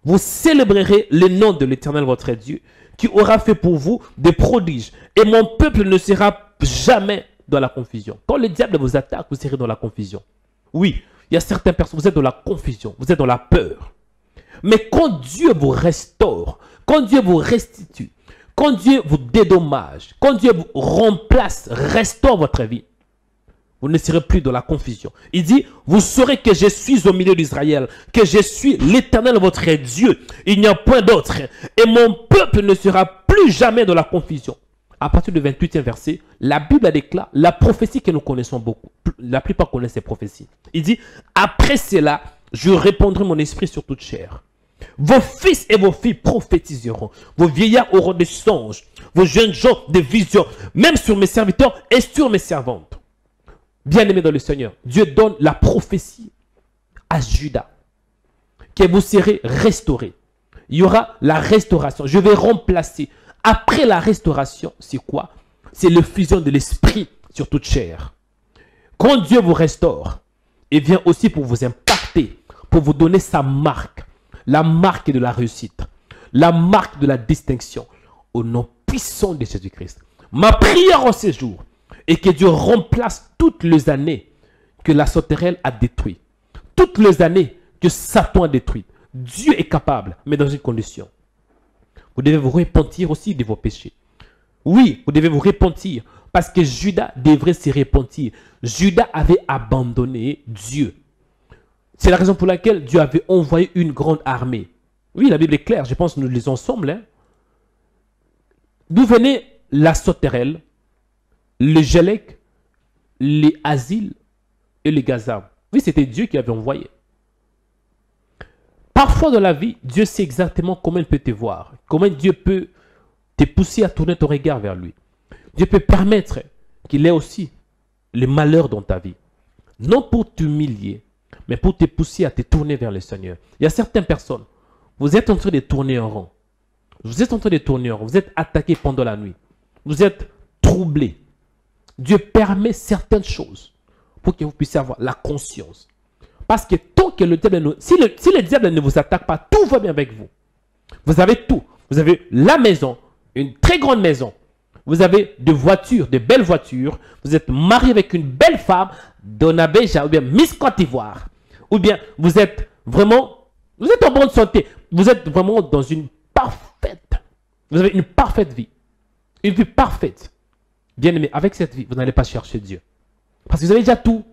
Vous célébrerez le nom de l'Éternel votre Dieu qui aura fait pour vous des prodiges. Et mon peuple ne sera jamais dans la confusion. Quand le diable vous attaque, vous serez dans la confusion. Oui, il y a certaines personnes, vous êtes dans la confusion, vous êtes dans la peur. Mais quand Dieu vous restaure, quand Dieu vous restitue, quand Dieu vous dédommage, quand Dieu vous remplace, restaure votre vie, vous ne serez plus dans la confusion. Il dit, vous saurez que je suis au milieu d'Israël, que je suis l'Éternel votre Dieu. Il n'y a point d'autre. Et mon peuple ne sera plus jamais dans la confusion. À partir du 28e verset, la Bible déclare la prophétie que nous connaissons beaucoup. La plupart connaissent ces prophéties. Il dit, après cela, je répandrai mon esprit sur toute chair. Vos fils et vos filles prophétiseront. Vos vieillards auront des songes. Vos jeunes gens des visions. Même sur mes serviteurs et sur mes servantes. Bien-aimés dans le Seigneur, Dieu donne la prophétie à Juda. Que vous serez restaurés. Il y aura la restauration. Je vais remplacer. Après la restauration, c'est quoi? C'est le fusion de l'esprit sur toute chair. Quand Dieu vous restaure, il vient aussi pour vous impacter, pour vous donner sa marque. La marque de la réussite. La marque de la distinction. Au nom puissant de Jésus-Christ. Ma prière en ces jours est que Dieu remplace toutes les années que la sauterelle a détruites. toutes les années que Satan a détruites. Dieu est capable, mais dans une condition. Vous devez vous repentir aussi de vos péchés. Oui, vous devez vous repentir, parce que Judas devrait se repentir. Judas avait abandonné Dieu. C'est la raison pour laquelle Dieu avait envoyé une grande armée. Oui, la Bible est claire, je pense que nous le lisons ensemble. Hein. D'où venait la sauterelle, le Gélec, les Asiles et les Gazam. Oui, c'était Dieu qui l'avait envoyé. Parfois dans la vie, Dieu sait exactement comment il peut te voir, comment Dieu peut te pousser à tourner ton regard vers lui. Dieu peut permettre qu'il ait aussi les malheurs dans ta vie. Non pour t'humilier, mais pour te pousser à te tourner vers le Seigneur. Il y a certaines personnes, vous êtes en train de tourner en rond. Vous êtes en train de tourner en rond. Vous êtes attaqué pendant la nuit. Vous êtes troublé. Dieu permet certaines choses pour que vous puissiez avoir la conscience. Parce que tant que le diable si le diable ne vous attaque pas, tout va bien avec vous. Vous avez tout. Vous avez la maison, une très grande maison. Vous avez des voitures, de belles voitures. Vous êtes marié avec une belle femme, Donabeja ou bien Miss Côte d'Ivoire. Ou bien vous êtes vraiment, vous êtes en bonne santé. Vous êtes vraiment dans une parfaite, vous avez une parfaite vie. Une vie parfaite. Bien aimé, avec cette vie, vous n'allez pas chercher Dieu. Parce que vous avez déjà tout.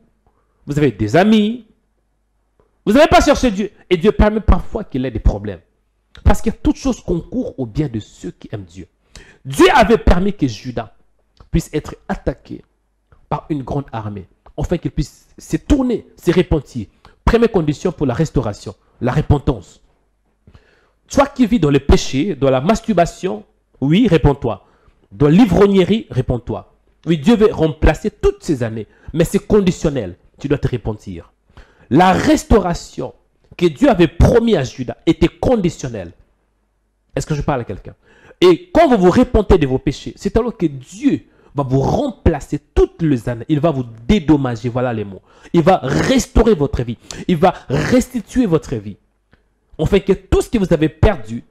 Vous avez des amis. Vous n'allez pas chercher Dieu. Et Dieu permet parfois qu'il ait des problèmes. Parce que toute chose concourt au bien de ceux qui aiment Dieu. Dieu avait permis que Judas puisse être attaqué par une grande armée. Afin qu'il puisse se tourner, se repentir. Première condition pour la restauration, la repentance. Toi qui vis dans le péché, dans la masturbation, oui, réponds-toi. Dans l'ivrognerie, réponds-toi. Oui, Dieu veut remplacer toutes ces années, mais c'est conditionnel. Tu dois te repentir. La restauration que Dieu avait promis à Judas était conditionnelle. Est-ce que je parle à quelqu'un? Et quand vous vous repentez de vos péchés, c'est alors que Dieu va vous remplacer toutes les années. Il va vous dédommager, voilà les mots. Il va restaurer votre vie. Il va restituer votre vie. On fait que tout ce que vous avez perdu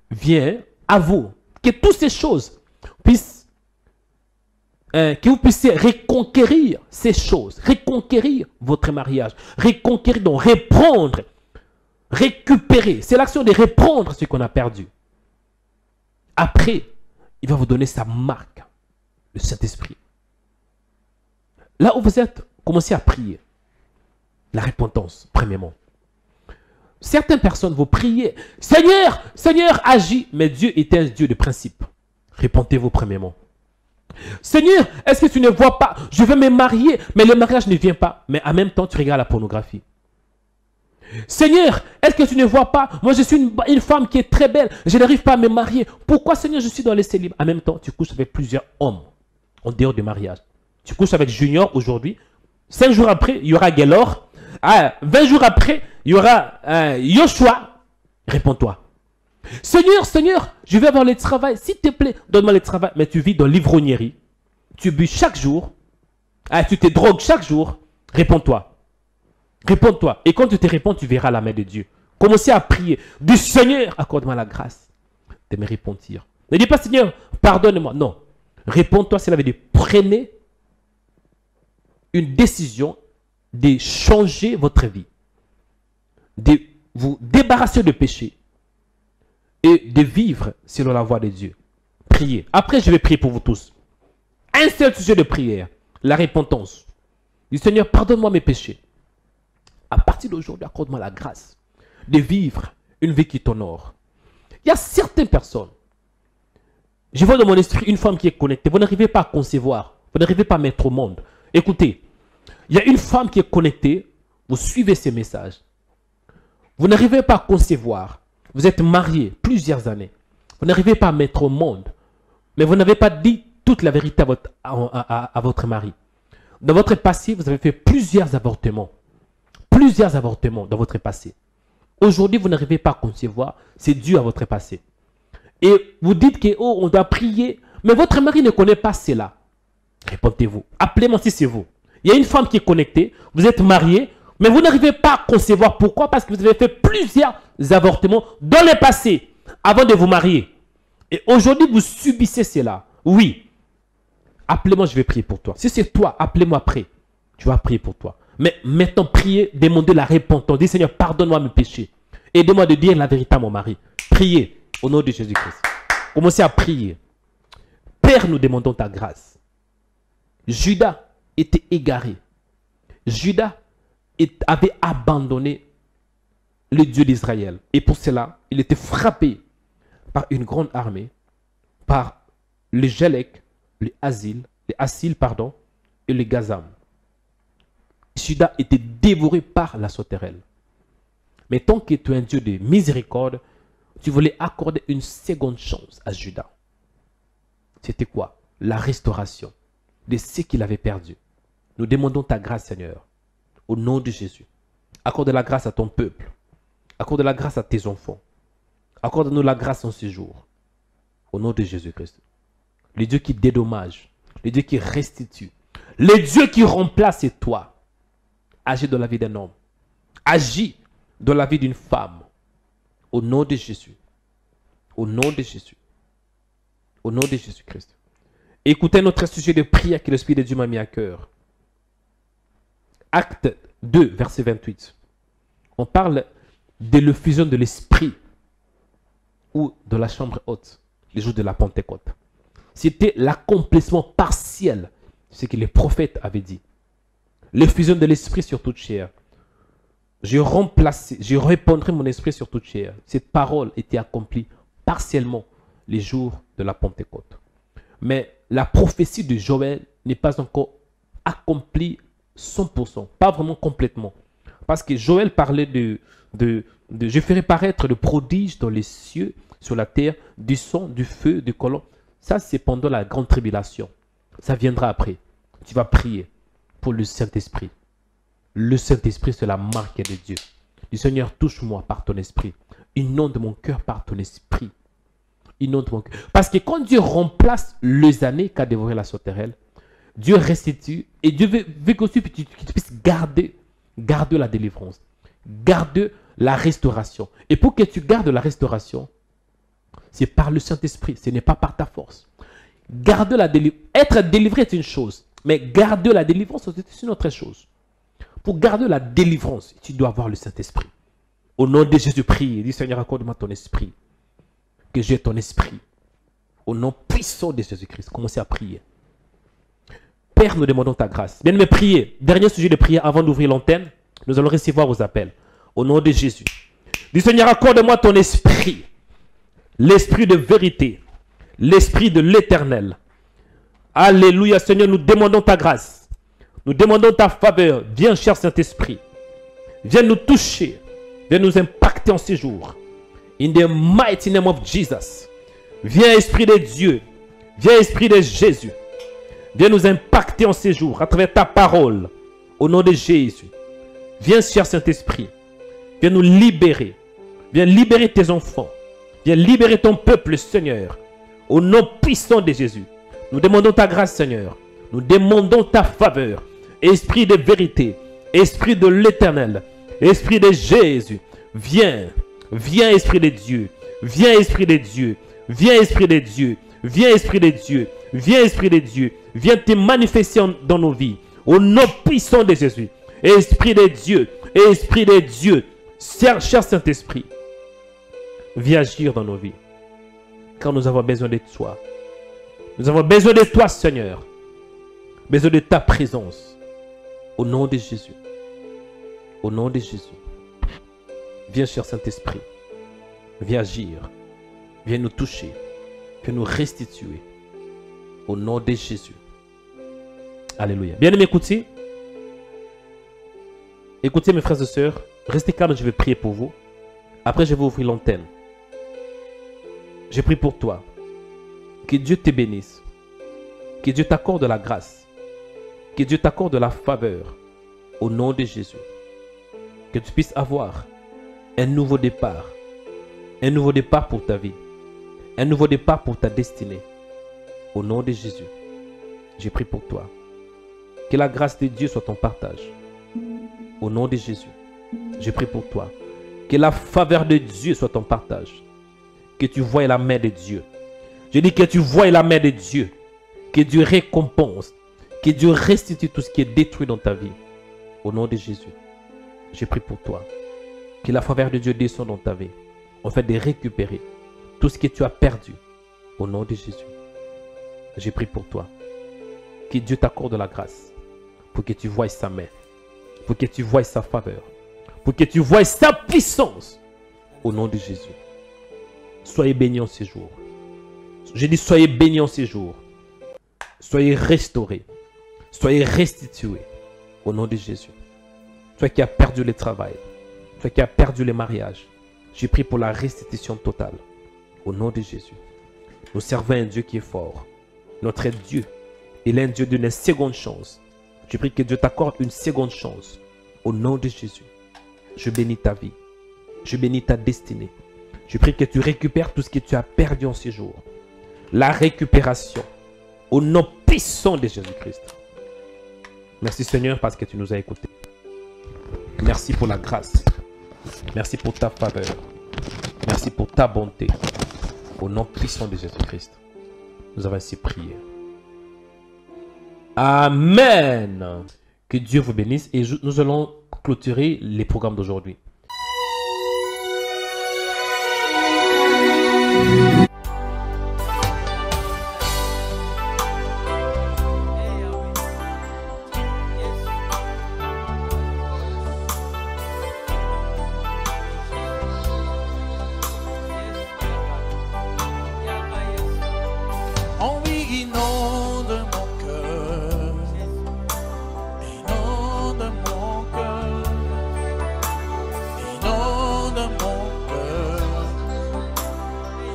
vient à vous. Que toutes ces choses puissent, que vous puissiez reconquérir ces choses, reconquérir votre mariage, reconquérir, donc reprendre, récupérer. C'est l'action de reprendre ce qu'on a perdu. Après, il va vous donner sa marque, le Saint-Esprit. Là où vous êtes, commencez à prier. La repentance, premièrement. Certaines personnes vont prier, Seigneur, Seigneur, agis. Mais Dieu est un Dieu de principe. Repentez-vous premièrement. Seigneur, est-ce que tu ne vois pas? Je veux me marier, mais le mariage ne vient pas. Mais en même temps, tu regardes la pornographie. Seigneur, est-ce que tu ne vois pas? Moi, je suis une femme qui est très belle. Je n'arrive pas à me marier. Pourquoi, Seigneur, je suis dans les célibats? En même temps, tu couches avec plusieurs hommes en dehors du mariage. Tu couches avec Junior aujourd'hui. 5 jours après, il y aura Gaylor. 20 jours après, il y aura Yoshua. Réponds-toi. Seigneur, Seigneur, je vais avoir le travail. S'il te plaît, donne-moi le travail. Mais tu vis dans l'ivrognerie. Tu bus chaque jour. Tu te drogues chaque jour. Réponds-toi. Réponds-toi. Et quand tu te réponds, tu verras la main de Dieu. Commencez à prier. Du Seigneur, accorde-moi la grâce de me repentir. Ne dis pas, Seigneur, pardonne-moi. Non. Réponds-toi, cela veut dire prenez une décision de changer votre vie. De vous débarrasser de péché. Et de vivre selon la voie de Dieu. Priez. Après, je vais prier pour vous tous. Un seul sujet de prière. La repentance. Du Seigneur, pardonne-moi mes péchés. À partir d'aujourd'hui, accorde-moi la grâce de vivre une vie qui t'honore. Il y a certaines personnes. Je vois dans mon esprit une femme qui est connectée. Vous n'arrivez pas à concevoir. Vous n'arrivez pas à mettre au monde. Écoutez, il y a une femme qui est connectée. Vous suivez ces messages. Vous n'arrivez pas à concevoir. Vous êtes marié plusieurs années. Vous n'arrivez pas à mettre au monde. Mais vous n'avez pas dit toute la vérité à votre mari. Dans votre passé, vous avez fait plusieurs avortements. Plusieurs avortements dans votre passé. Aujourd'hui, vous n'arrivez pas à concevoir. C'est dû à votre passé. Et vous dites que, oh, on doit prier. Mais votre mari ne connaît pas cela. Répondez-vous. Appelez-moi si c'est vous. Il y a une femme qui est connectée. Vous êtes marié. Mais vous n'arrivez pas à concevoir. Pourquoi? Parce que vous avez fait plusieurs avortements dans le passé. Avant de vous marier. Et aujourd'hui, vous subissez cela. Oui. Appelez-moi, je vais prier pour toi. Si c'est toi, appelez-moi après. Tu vas prier pour toi. Mais maintenant, priez, demandez la repentance. Dites, Seigneur, pardonne-moi mes péchés. Aidez-moi de dire la vérité à mon mari. Priez au nom de Jésus-Christ. Commencez à prier. Père, nous demandons ta grâce. Judas était égaré. Judas avait abandonné le Dieu d'Israël. Et pour cela, il était frappé par une grande armée, par les Jélek, les Assil, et les Gazam. Judas était dévoré par la sauterelle. Mais tant que tu es un Dieu de miséricorde, tu voulais accorder une seconde chance à Judas. C'était quoi? La restauration de ce qu'il avait perdu. Nous demandons ta grâce, Seigneur, au nom de Jésus. Accorde la grâce à ton peuple. Accorde la grâce à tes enfants. Accorde-nous la grâce en ce jour. Au nom de Jésus-Christ. Le Dieu qui dédommage. Le Dieu qui restitue. Le Dieu qui remplace, c'est toi. Agis dans la vie d'un homme. Agis dans la vie d'une femme. Au nom de Jésus. Au nom de Jésus. Au nom de Jésus-Christ. Écoutez notre sujet de prière que l'Esprit de Dieu m'a mis à cœur. Acte 2, verset 28. On parle de l'effusion de l'Esprit ou de la chambre haute, les jours de la Pentecôte. C'était l'accomplissement partiel de ce que les prophètes avaient dit. L'effusion de l'Esprit sur toute chair. Je répandrai mon esprit sur toute chair. Cette parole était accomplie partiellement les jours de la Pentecôte. Mais la prophétie de Joël n'est pas encore accomplie 100%, pas vraiment complètement. Parce que Joël parlait de je ferai paraître le prodige dans les cieux, sur la terre, du sang, du feu, du colon. Ça, c'est pendant la grande tribulation. Ça viendra après. Tu vas prier pour le Saint-Esprit. Le Saint-Esprit, c'est la marque de Dieu. Du Seigneur, touche-moi par ton esprit. Inonde mon cœur par ton esprit. Inonde mon cœur. Parce que quand Dieu remplace les années qu'a dévoré la sauterelle, Dieu restitue et Dieu veut que tu puisses garder la délivrance. Garde la restauration. Et pour que tu gardes la restauration, c'est par le Saint-Esprit. Ce n'est pas par ta force. Garde la délivrance. Être délivré est une chose. Mais garder la délivrance, c'est une autre chose. Pour garder la délivrance, tu dois avoir le Saint-Esprit. Au nom de Jésus, prie. Dis, Seigneur, accorde-moi ton esprit. Que j'ai ton esprit. Au nom puissant de Jésus-Christ, commencez à prier. Père, nous demandons ta grâce. Bien-aimés, priez. Dernier sujet de prière avant d'ouvrir l'antenne. Nous allons recevoir vos appels. Au nom de Jésus. Dis, Seigneur, accorde-moi ton esprit. L'esprit de vérité. L'esprit de l'éternel. Alléluia, Seigneur, nous demandons ta grâce. Nous demandons ta faveur. Viens, cher Saint-Esprit. Viens nous toucher. Viens nous impacter en ces jours. In the mighty name of Jesus. Viens, Esprit de Dieu. Viens, Esprit de Jésus. Viens nous impacter en ces jours à travers ta parole. Au nom de Jésus. Viens, cher Saint-Esprit. Viens nous libérer. Viens libérer tes enfants. Viens libérer ton peuple, Seigneur. Au nom puissant de Jésus. Nous demandons ta grâce, Seigneur. Nous demandons ta faveur. Esprit de vérité. Esprit de l'éternel. Esprit de Jésus. Viens. Viens, Esprit de Dieu. Viens, Esprit de Dieu. Viens, Esprit de Dieu. Viens, Esprit de Dieu. Viens, Esprit de Dieu. Viens te manifester dans nos vies. Au nom puissant de Jésus. Esprit de Dieu. Esprit de Dieu. Cher Saint-Esprit. Viens agir dans nos vies. Car nous avons besoin de toi. Nous avons besoin de toi, Seigneur. Besoin de ta présence. Au nom de Jésus. Au nom de Jésus. Viens, cher Saint-Esprit. Viens agir. Viens nous toucher. Viens nous restituer. Au nom de Jésus. Alléluia. Bien-aimés, écoutez. Écoutez, mes frères et sœurs. Restez calmes, je vais prier pour vous. Après, je vais ouvrir l'antenne. Je prie pour toi. Que Dieu te bénisse. Que Dieu t'accorde la grâce. Que Dieu t'accorde la faveur. Au nom de Jésus. Que tu puisses avoir un nouveau départ. Un nouveau départ pour ta vie. Un nouveau départ pour ta destinée. Au nom de Jésus. Je prie pour toi. Que la grâce de Dieu soit ton partage. Au nom de Jésus. Je prie pour toi. Que la faveur de Dieu soit ton partage. Que tu voies la main de Dieu. Je dis que tu voies la main de Dieu. Que Dieu récompense. Que Dieu restitue tout ce qui est détruit dans ta vie. Au nom de Jésus, j'ai pris pour toi. Que la faveur de Dieu descende dans ta vie. En fait, de récupérer tout ce que tu as perdu. Au nom de Jésus, j'ai pris pour toi. Que Dieu t'accorde la grâce pour que tu voies sa main, pour que tu voies sa faveur, pour que tu voies sa puissance. Au nom de Jésus. Soyez bénis en ces jours. Je dis soyez bénis en ces jours. Soyez restaurés. Soyez restitués. Au nom de Jésus. Toi qui as perdu le travail. Toi qui as perdu le mariage. J'ai pris pour la restitution totale. Au nom de Jésus. Nous servons un Dieu qui est fort. Notre Dieu, il est un Dieu d'une seconde chance. Je prie que Dieu t'accorde une seconde chance. Au nom de Jésus. Je bénis ta vie. Je bénis ta destinée. Je prie que tu récupères tout ce que tu as perdu en ces jours. La récupération. Au nom puissant de Jésus-Christ. Merci Seigneur parce que tu nous as écoutés. Merci pour la grâce. Merci pour ta faveur. Merci pour ta bonté. Au nom puissant de Jésus-Christ. Nous avons ainsi prié. Amen. Que Dieu vous bénisse et nous allons clôturer les programmes d'aujourd'hui. Oh oui, inonde mon cœur, inonde mon cœur, inonde mon cœur,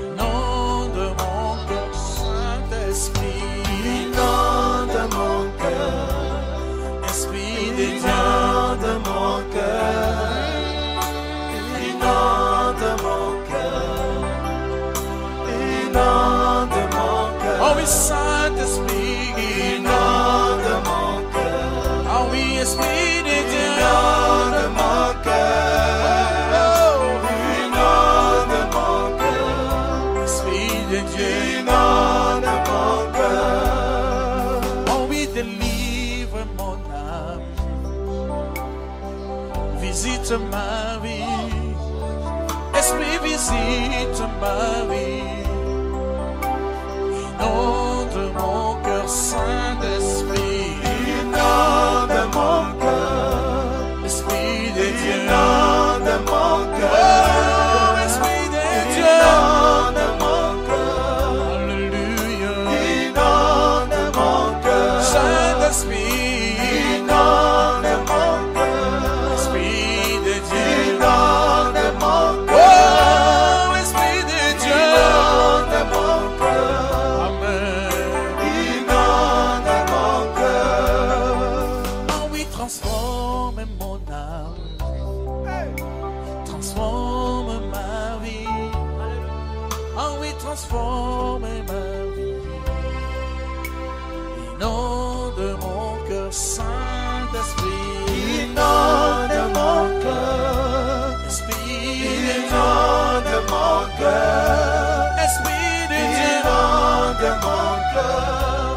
inonde mon cœur, Saint-Esprit, inonde mon cœur, Esprit de Dieu, inonde mon cœur, inonde mon cœur, inonde mon cœur. Oh oui, Saint-Esprit, inonde mon cœur. Oh oui, Esprit de Dieu, inonde mon cœur. Inonde mon cœur. Esprit de Dieu, inonde mon cœur. Oh oui, délivre mon âme. Visite ma vie. Esprit, visite ma vie. Inonde mon cœur, Saint-Esprit. Inonde mon cœur. Esprit de Dieu. Inonde mon cœur. Oh, Esprit de Dieu. Inonde mon cœur. Alléluia. Inonde mon cœur. Saint-Esprit. Inonde mon cœur. Esprit de Dieu. Inonde mon cœur. Oh, Esprit de Dieu. Inonde mon cœur. Transforme mon âme, transforme ma vie. Ah oui, transforme ma vie. Inonde mon cœur, Saint-Esprit. Inonde mon cœur, Esprit. Inonde mon cœur, Esprit de Dieu. Inonde mon cœur.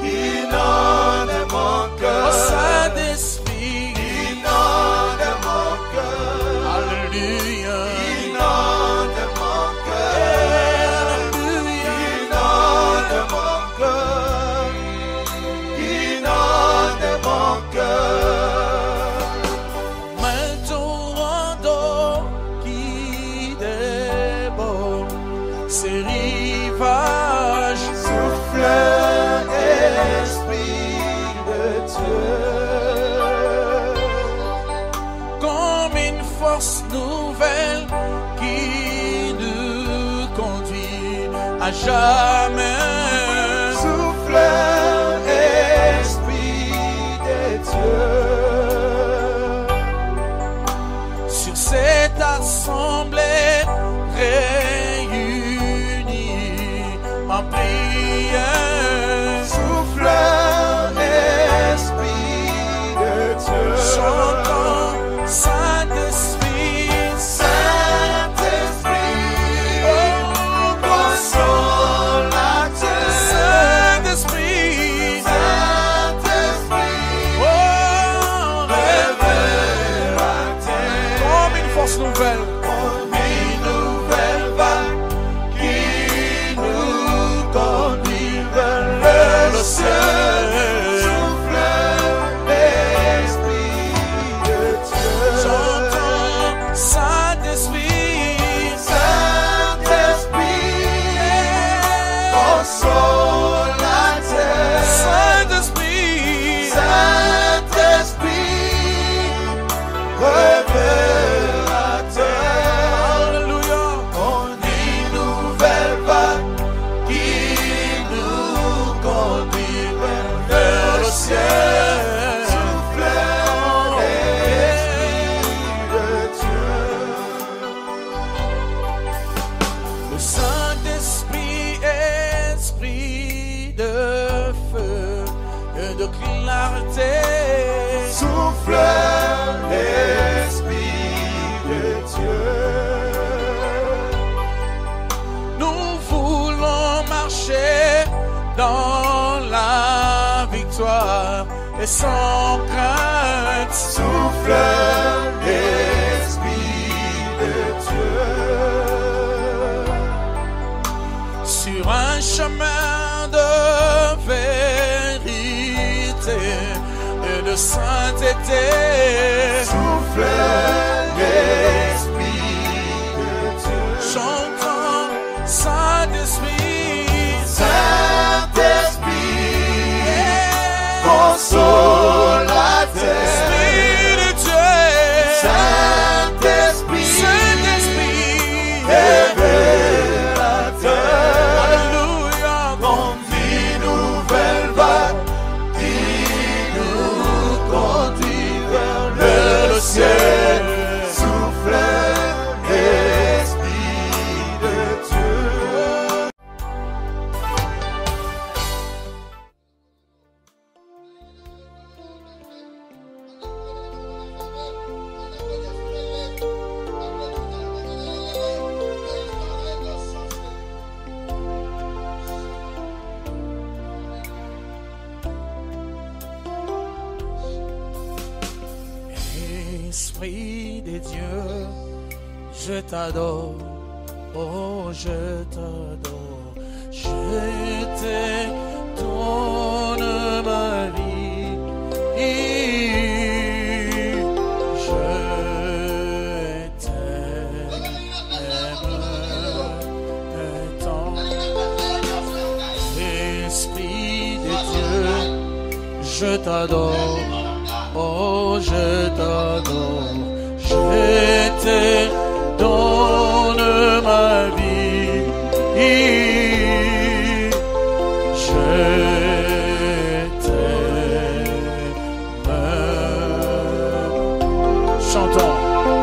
Inonde mon cœur. Oh, Saint-Esprit, inonde mon cœur. Alléluia. Inonde mon cœur. Alléluia. Inonde mon cœur. Inonde mon cœur. Un torrent d'eau qui déborde ces rivages. Souffle, Esprit de Dieu, comme une force nouvelle qui nous conduit à jamais. Souffle, Esprit de Dieu, sur cette assemblée réunie en prière. Souffle, Esprit de Dieu. Chantons, Saint-Esprit, Saint-Esprit, oh, consolateur. nouvelle, une nouvelle vague qui nous conduit vers le ciel. Souffle l'Esprit de Dieu. J'entends Saint-Esprit, Saint-Esprit, consolateur. Saint-Esprit, Saint-Esprit, révélateur. Alléluia. On dit nouvelle vague qui nous conduit vers le ciel. Souffle l'Esprit de Dieu. Le Saint-Esprit, esprit de feu et de clarté. Souffle l'Esprit de Dieu. Nous voulons marcher dans la victoire et sans crainte. Souffle l'Esprit de Dieu. Sur un chemin de vérité et de sainteté. Souffle l'Esprit de Dieu. J'entends Saint-Esprit, Saint-Esprit, consolateur. Esprit de Dieu. Saint-Esprit, Saint-Esprit, révélateur. Alléluia. Conduit nouvelle vague qui nous conduit vers le ciel. Souffle l'Esprit de Dieu. Esprit de Dieu, je t'adore, oh je t'adore, je te donne ma vie, je t'aime tant. Esprit de Dieu, je t'adore. Oh, je t'adore, je te donne ma vie, je t'aime. Chantons,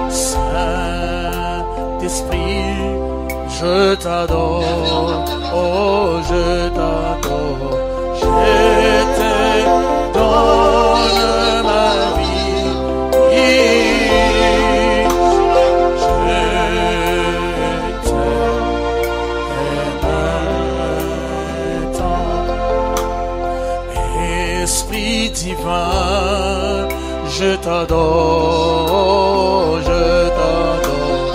Saint-Esprit, je t'adore, oh, je t'adore, je te donne ma vie. Esprit divin, je t'adore, je t'adore,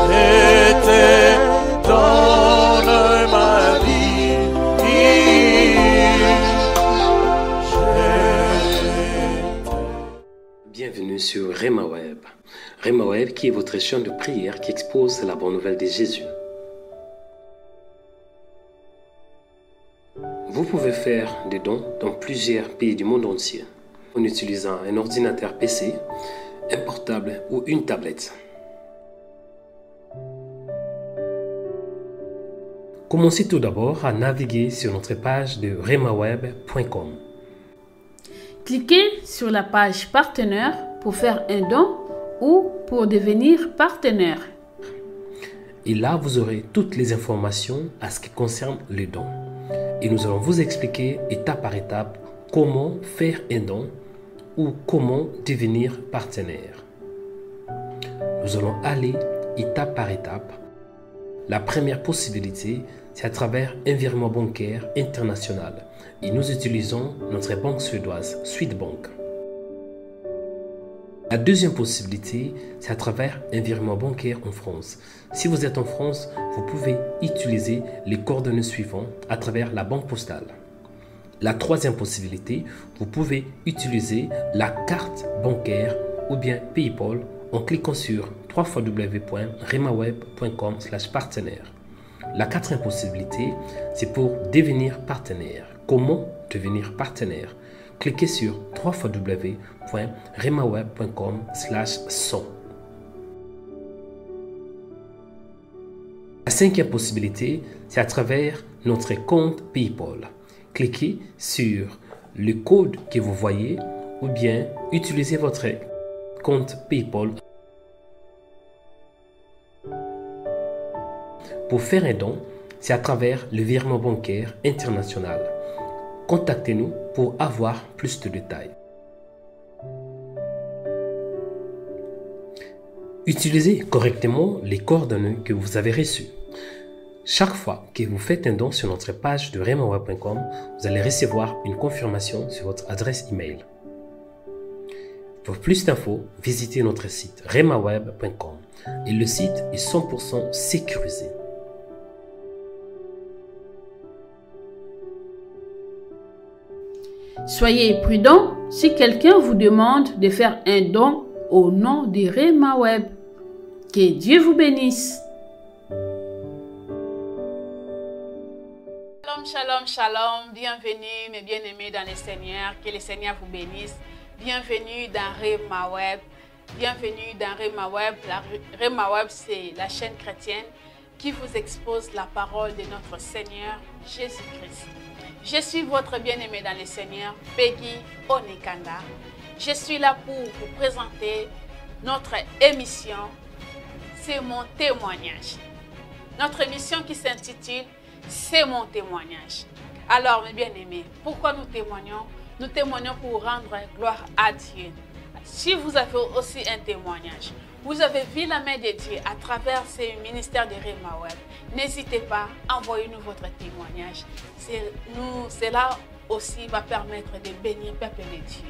je te donne ma vie. Bienvenue sur Rema Web. Rema Web qui est votre chaîne de prière qui expose la bonne nouvelle de Jésus. Vous pouvez faire des dons dans plusieurs pays du monde entier en utilisant un ordinateur PC, un portable ou une tablette. Commencez tout d'abord à naviguer sur notre page de remaweb.com. Cliquez sur la page partenaire pour faire un don ou pour devenir partenaire. Et là, vous aurez toutes les informations à ce qui concerne les dons. Et nous allons vous expliquer étape par étape comment faire un don ou comment devenir partenaire. Nous allons aller étape par étape. La première possibilité, c'est à travers un virement bancaire international. Et nous utilisons notre banque suédoise, Swedbank. La deuxième possibilité, c'est à travers un virement bancaire en France. Si vous êtes en France, vous pouvez utiliser les coordonnées suivantes à travers la banque postale. La troisième possibilité, vous pouvez utiliser la carte bancaire ou bien PayPal en cliquant sur www.remaweb.com/partenaire. La quatrième possibilité, c'est pour devenir partenaire. Comment devenir partenaire? Cliquez sur www.remaweb.com/100. La cinquième possibilité, c'est à travers notre compte PayPal. Cliquez sur le code que vous voyez ou bien utilisez votre compte PayPal. Pour faire un don, c'est à travers le virement bancaire international. Contactez-nous pour avoir plus de détails. Utilisez correctement les coordonnées que vous avez reçues. Chaque fois que vous faites un don sur notre page de remaweb.com, vous allez recevoir une confirmation sur votre adresse email. Pour plus d'infos, visitez notre site remaweb.com et le site est 100% sécurisé. Soyez prudent si quelqu'un vous demande de faire un don au nom de Remaweb. Que Dieu vous bénisse. Shalom, shalom, shalom. Bienvenue, mes bien-aimés dans le Seigneur. Que le Seigneur vous bénisse. Bienvenue dans Remaweb. Bienvenue dans Remaweb. Remaweb, c'est la chaîne chrétienne qui vous expose la parole de notre Seigneur Jésus-Christ. Je suis votre bien-aimé dans le Seigneur, Peggy Onekanda. Je suis là pour vous présenter notre émission. C'est mon témoignage. Notre émission qui s'intitule C'est mon témoignage. Alors, mes bien-aimés, pourquoi nous témoignons? Nous témoignons pour rendre gloire à Dieu. Si vous avez aussi un témoignage, vous avez vu la main de Dieu à travers ce ministère de Remaweb, n'hésitez pas, envoyez-nous votre témoignage. Cela aussi va permettre de bénir le peuple de Dieu.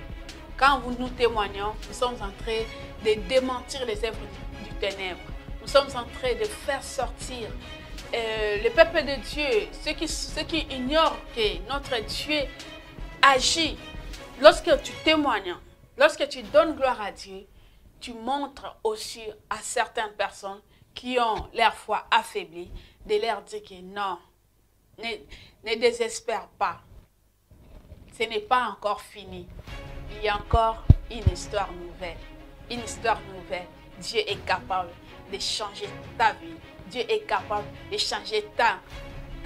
Quand nous témoignons, nous sommes en train de démentir les œuvres du ténèbre. Nous sommes en train de faire sortir le peuple de Dieu, ceux qui ignorent que notre Dieu agit. Lorsque tu témoignes, lorsque tu donnes gloire à Dieu, tu montres aussi à certaines personnes qui ont leur foi affaiblie de leur dire que non, ne désespère pas. Ce n'est pas encore fini. Il y a encore une histoire nouvelle. Une histoire nouvelle. Dieu est capable de changer ta vie. Dieu est capable de changer ta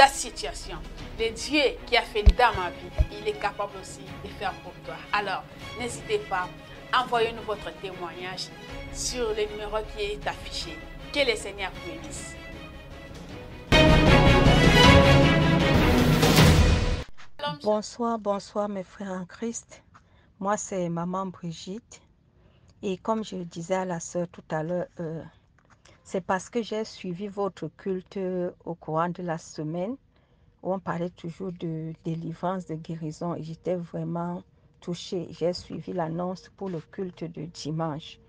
situation. Le Dieu qui a fait dans ma vie, il est capable aussi de faire pour toi. Alors, n'hésitez pas, envoyez-nous votre témoignage sur le numéro qui est affiché. Que le Seigneur vous bénisse. Bonsoir, bonsoir mes frères en Christ. Moi, c'est Maman Brigitte. Et comme je le disais à la sœur tout à l'heure, c'est parce que j'ai suivi votre culte au courant de la semaine où on parlait toujours de délivrance, de guérison. Et j'étais vraiment touchée. J'ai suivi l'annonce pour le culte de dimanche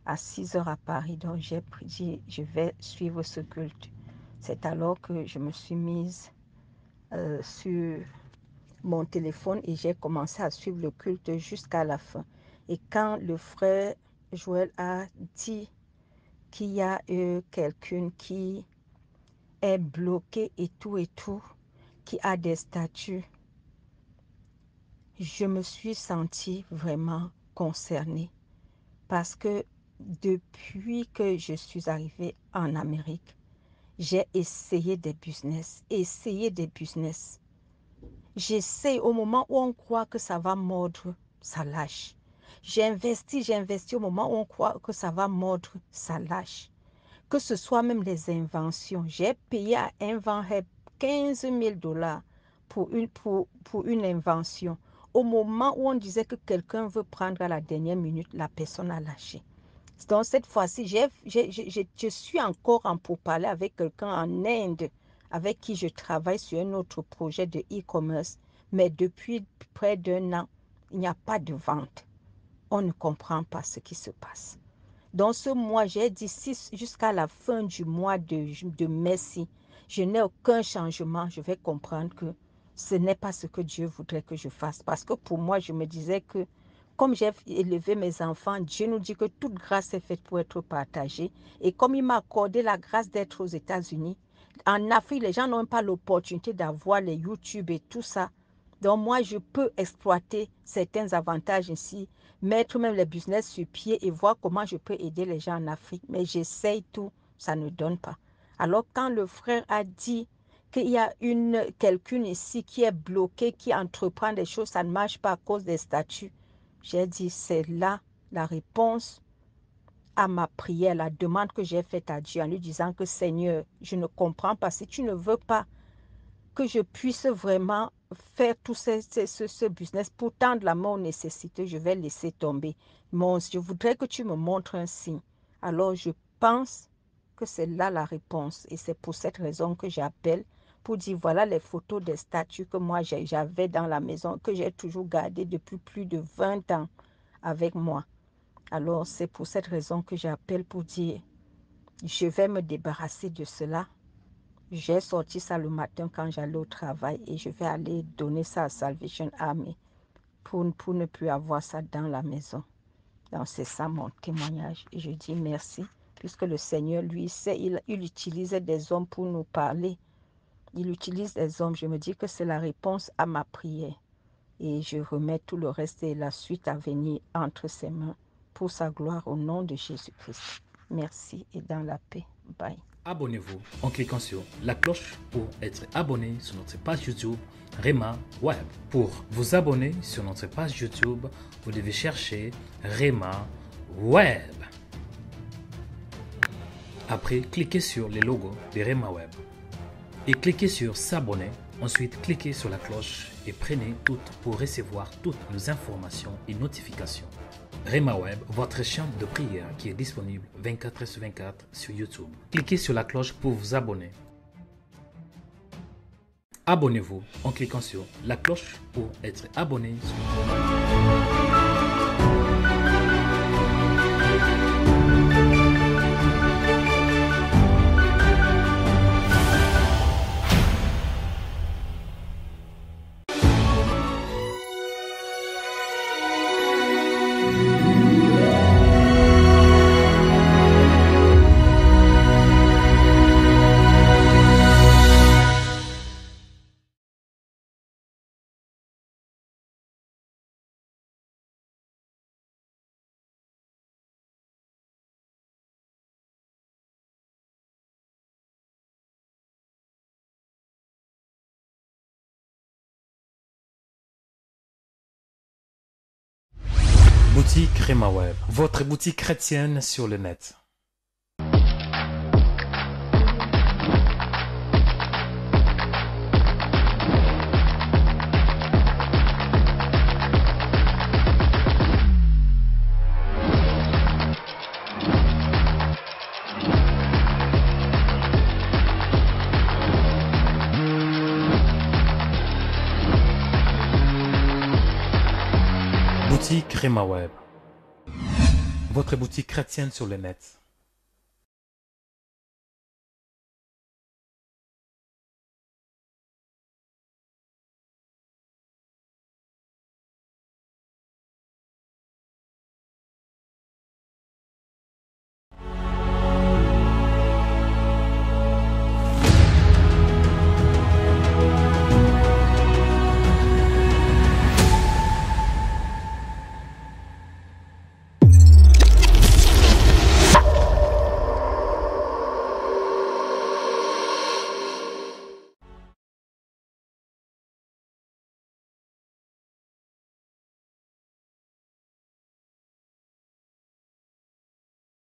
à 6 h à Paris. Donc j'ai dit, je vais suivre ce culte. C'est alors que je me suis mise sur mon téléphone et j'ai commencé à suivre le culte jusqu'à la fin. Et quand le frère Joël a dit qu'il y a quelqu'un qui est bloqué et tout, qui a des statuts, je me suis sentie vraiment concernée parce que depuis que je suis arrivée en Amérique, j'ai essayé des business. J'essaie au moment où on croit que ça va mordre, ça lâche. J'ai investi au moment où on croit que ça va mordre, ça lâche. Que ce soit même les inventions. J'ai payé à InventHelp 15 000 $ pour une invention. Au moment où on disait que quelqu'un veut prendre à la dernière minute, la personne a lâché. Donc cette fois-ci, je suis encore en pourparlers avec quelqu'un en Inde avec qui je travaille sur un autre projet de e-commerce. Mais depuis près d'1 an, il n'y a pas de vente. on ne comprend pas ce qui se passe. Dans ce mois, j'ai dit jusqu'à la fin du mois de mai, si je n'ai aucun changement, je vais comprendre que ce n'est pas ce que Dieu voudrait que je fasse. Parce que pour moi, je me disais que comme j'ai élevé mes enfants, Dieu nous dit que toute grâce est faite pour être partagée. Et comme il m'a accordé la grâce d'être aux États-Unis, en Afrique, les gens n'ont pas l'opportunité d'avoir les YouTube et tout ça. Donc moi, je peux exploiter certains avantages ici, mettre même les business sur pied et voir comment je peux aider les gens en Afrique. Mais j'essaye tout, ça ne donne pas. Alors quand le frère a dit qu'il y a quelqu'un ici qui est bloqué, qui entreprend des choses, ça ne marche pas à cause des statuts. J'ai dit, c'est là la réponse à ma prière, la demande que j'ai faite à Dieu en lui disant que Seigneur, je ne comprends pas. Si tu ne veux pas que je puisse vraiment faire tout ce business pour tendre la main aux nécessités, je vais laisser tomber. Mais je voudrais que tu me montres un signe. Alors je pense que c'est là la réponse. Et c'est pour cette raison que j'appelle pour dire voilà les photos des statues que moi j'avais dans la maison, que j'ai toujours gardées depuis plus de 20 ans avec moi. Alors c'est pour cette raison que j'appelle pour dire je vais me débarrasser de cela. J'ai sorti ça le matin quand j'allais au travail et je vais aller donner ça à Salvation Army pour ne plus avoir ça dans la maison. Donc c'est ça mon témoignage et je dis merci puisque le Seigneur lui sait, il utilise des hommes pour nous parler. Il utilise des hommes, je me dis que c'est la réponse à ma prière et je remets tout le reste et la suite à venir entre ses mains pour sa gloire au nom de Jésus-Christ. Merci et dans la paix. Bye. Abonnez-vous en cliquant sur la cloche pour être abonné sur notre page YouTube Rema Web. Pour vous abonner sur notre page YouTube, vous devez chercher Rema Web. Après, cliquez sur le logo de Rema Web et cliquez sur s'abonner. Ensuite, cliquez sur la cloche et prenez toutes pour recevoir toutes nos informations et notifications. Rema Web, votre chaîne de prière qui est disponible 24/24 sur YouTube. Cliquez sur la cloche pour vous abonner. Abonnez-vous en cliquant sur la cloche pour être abonné. Boutique Rema Web, votre boutique chrétienne sur le net. Boutique Rema Web, votre boutique chrétienne sur le net.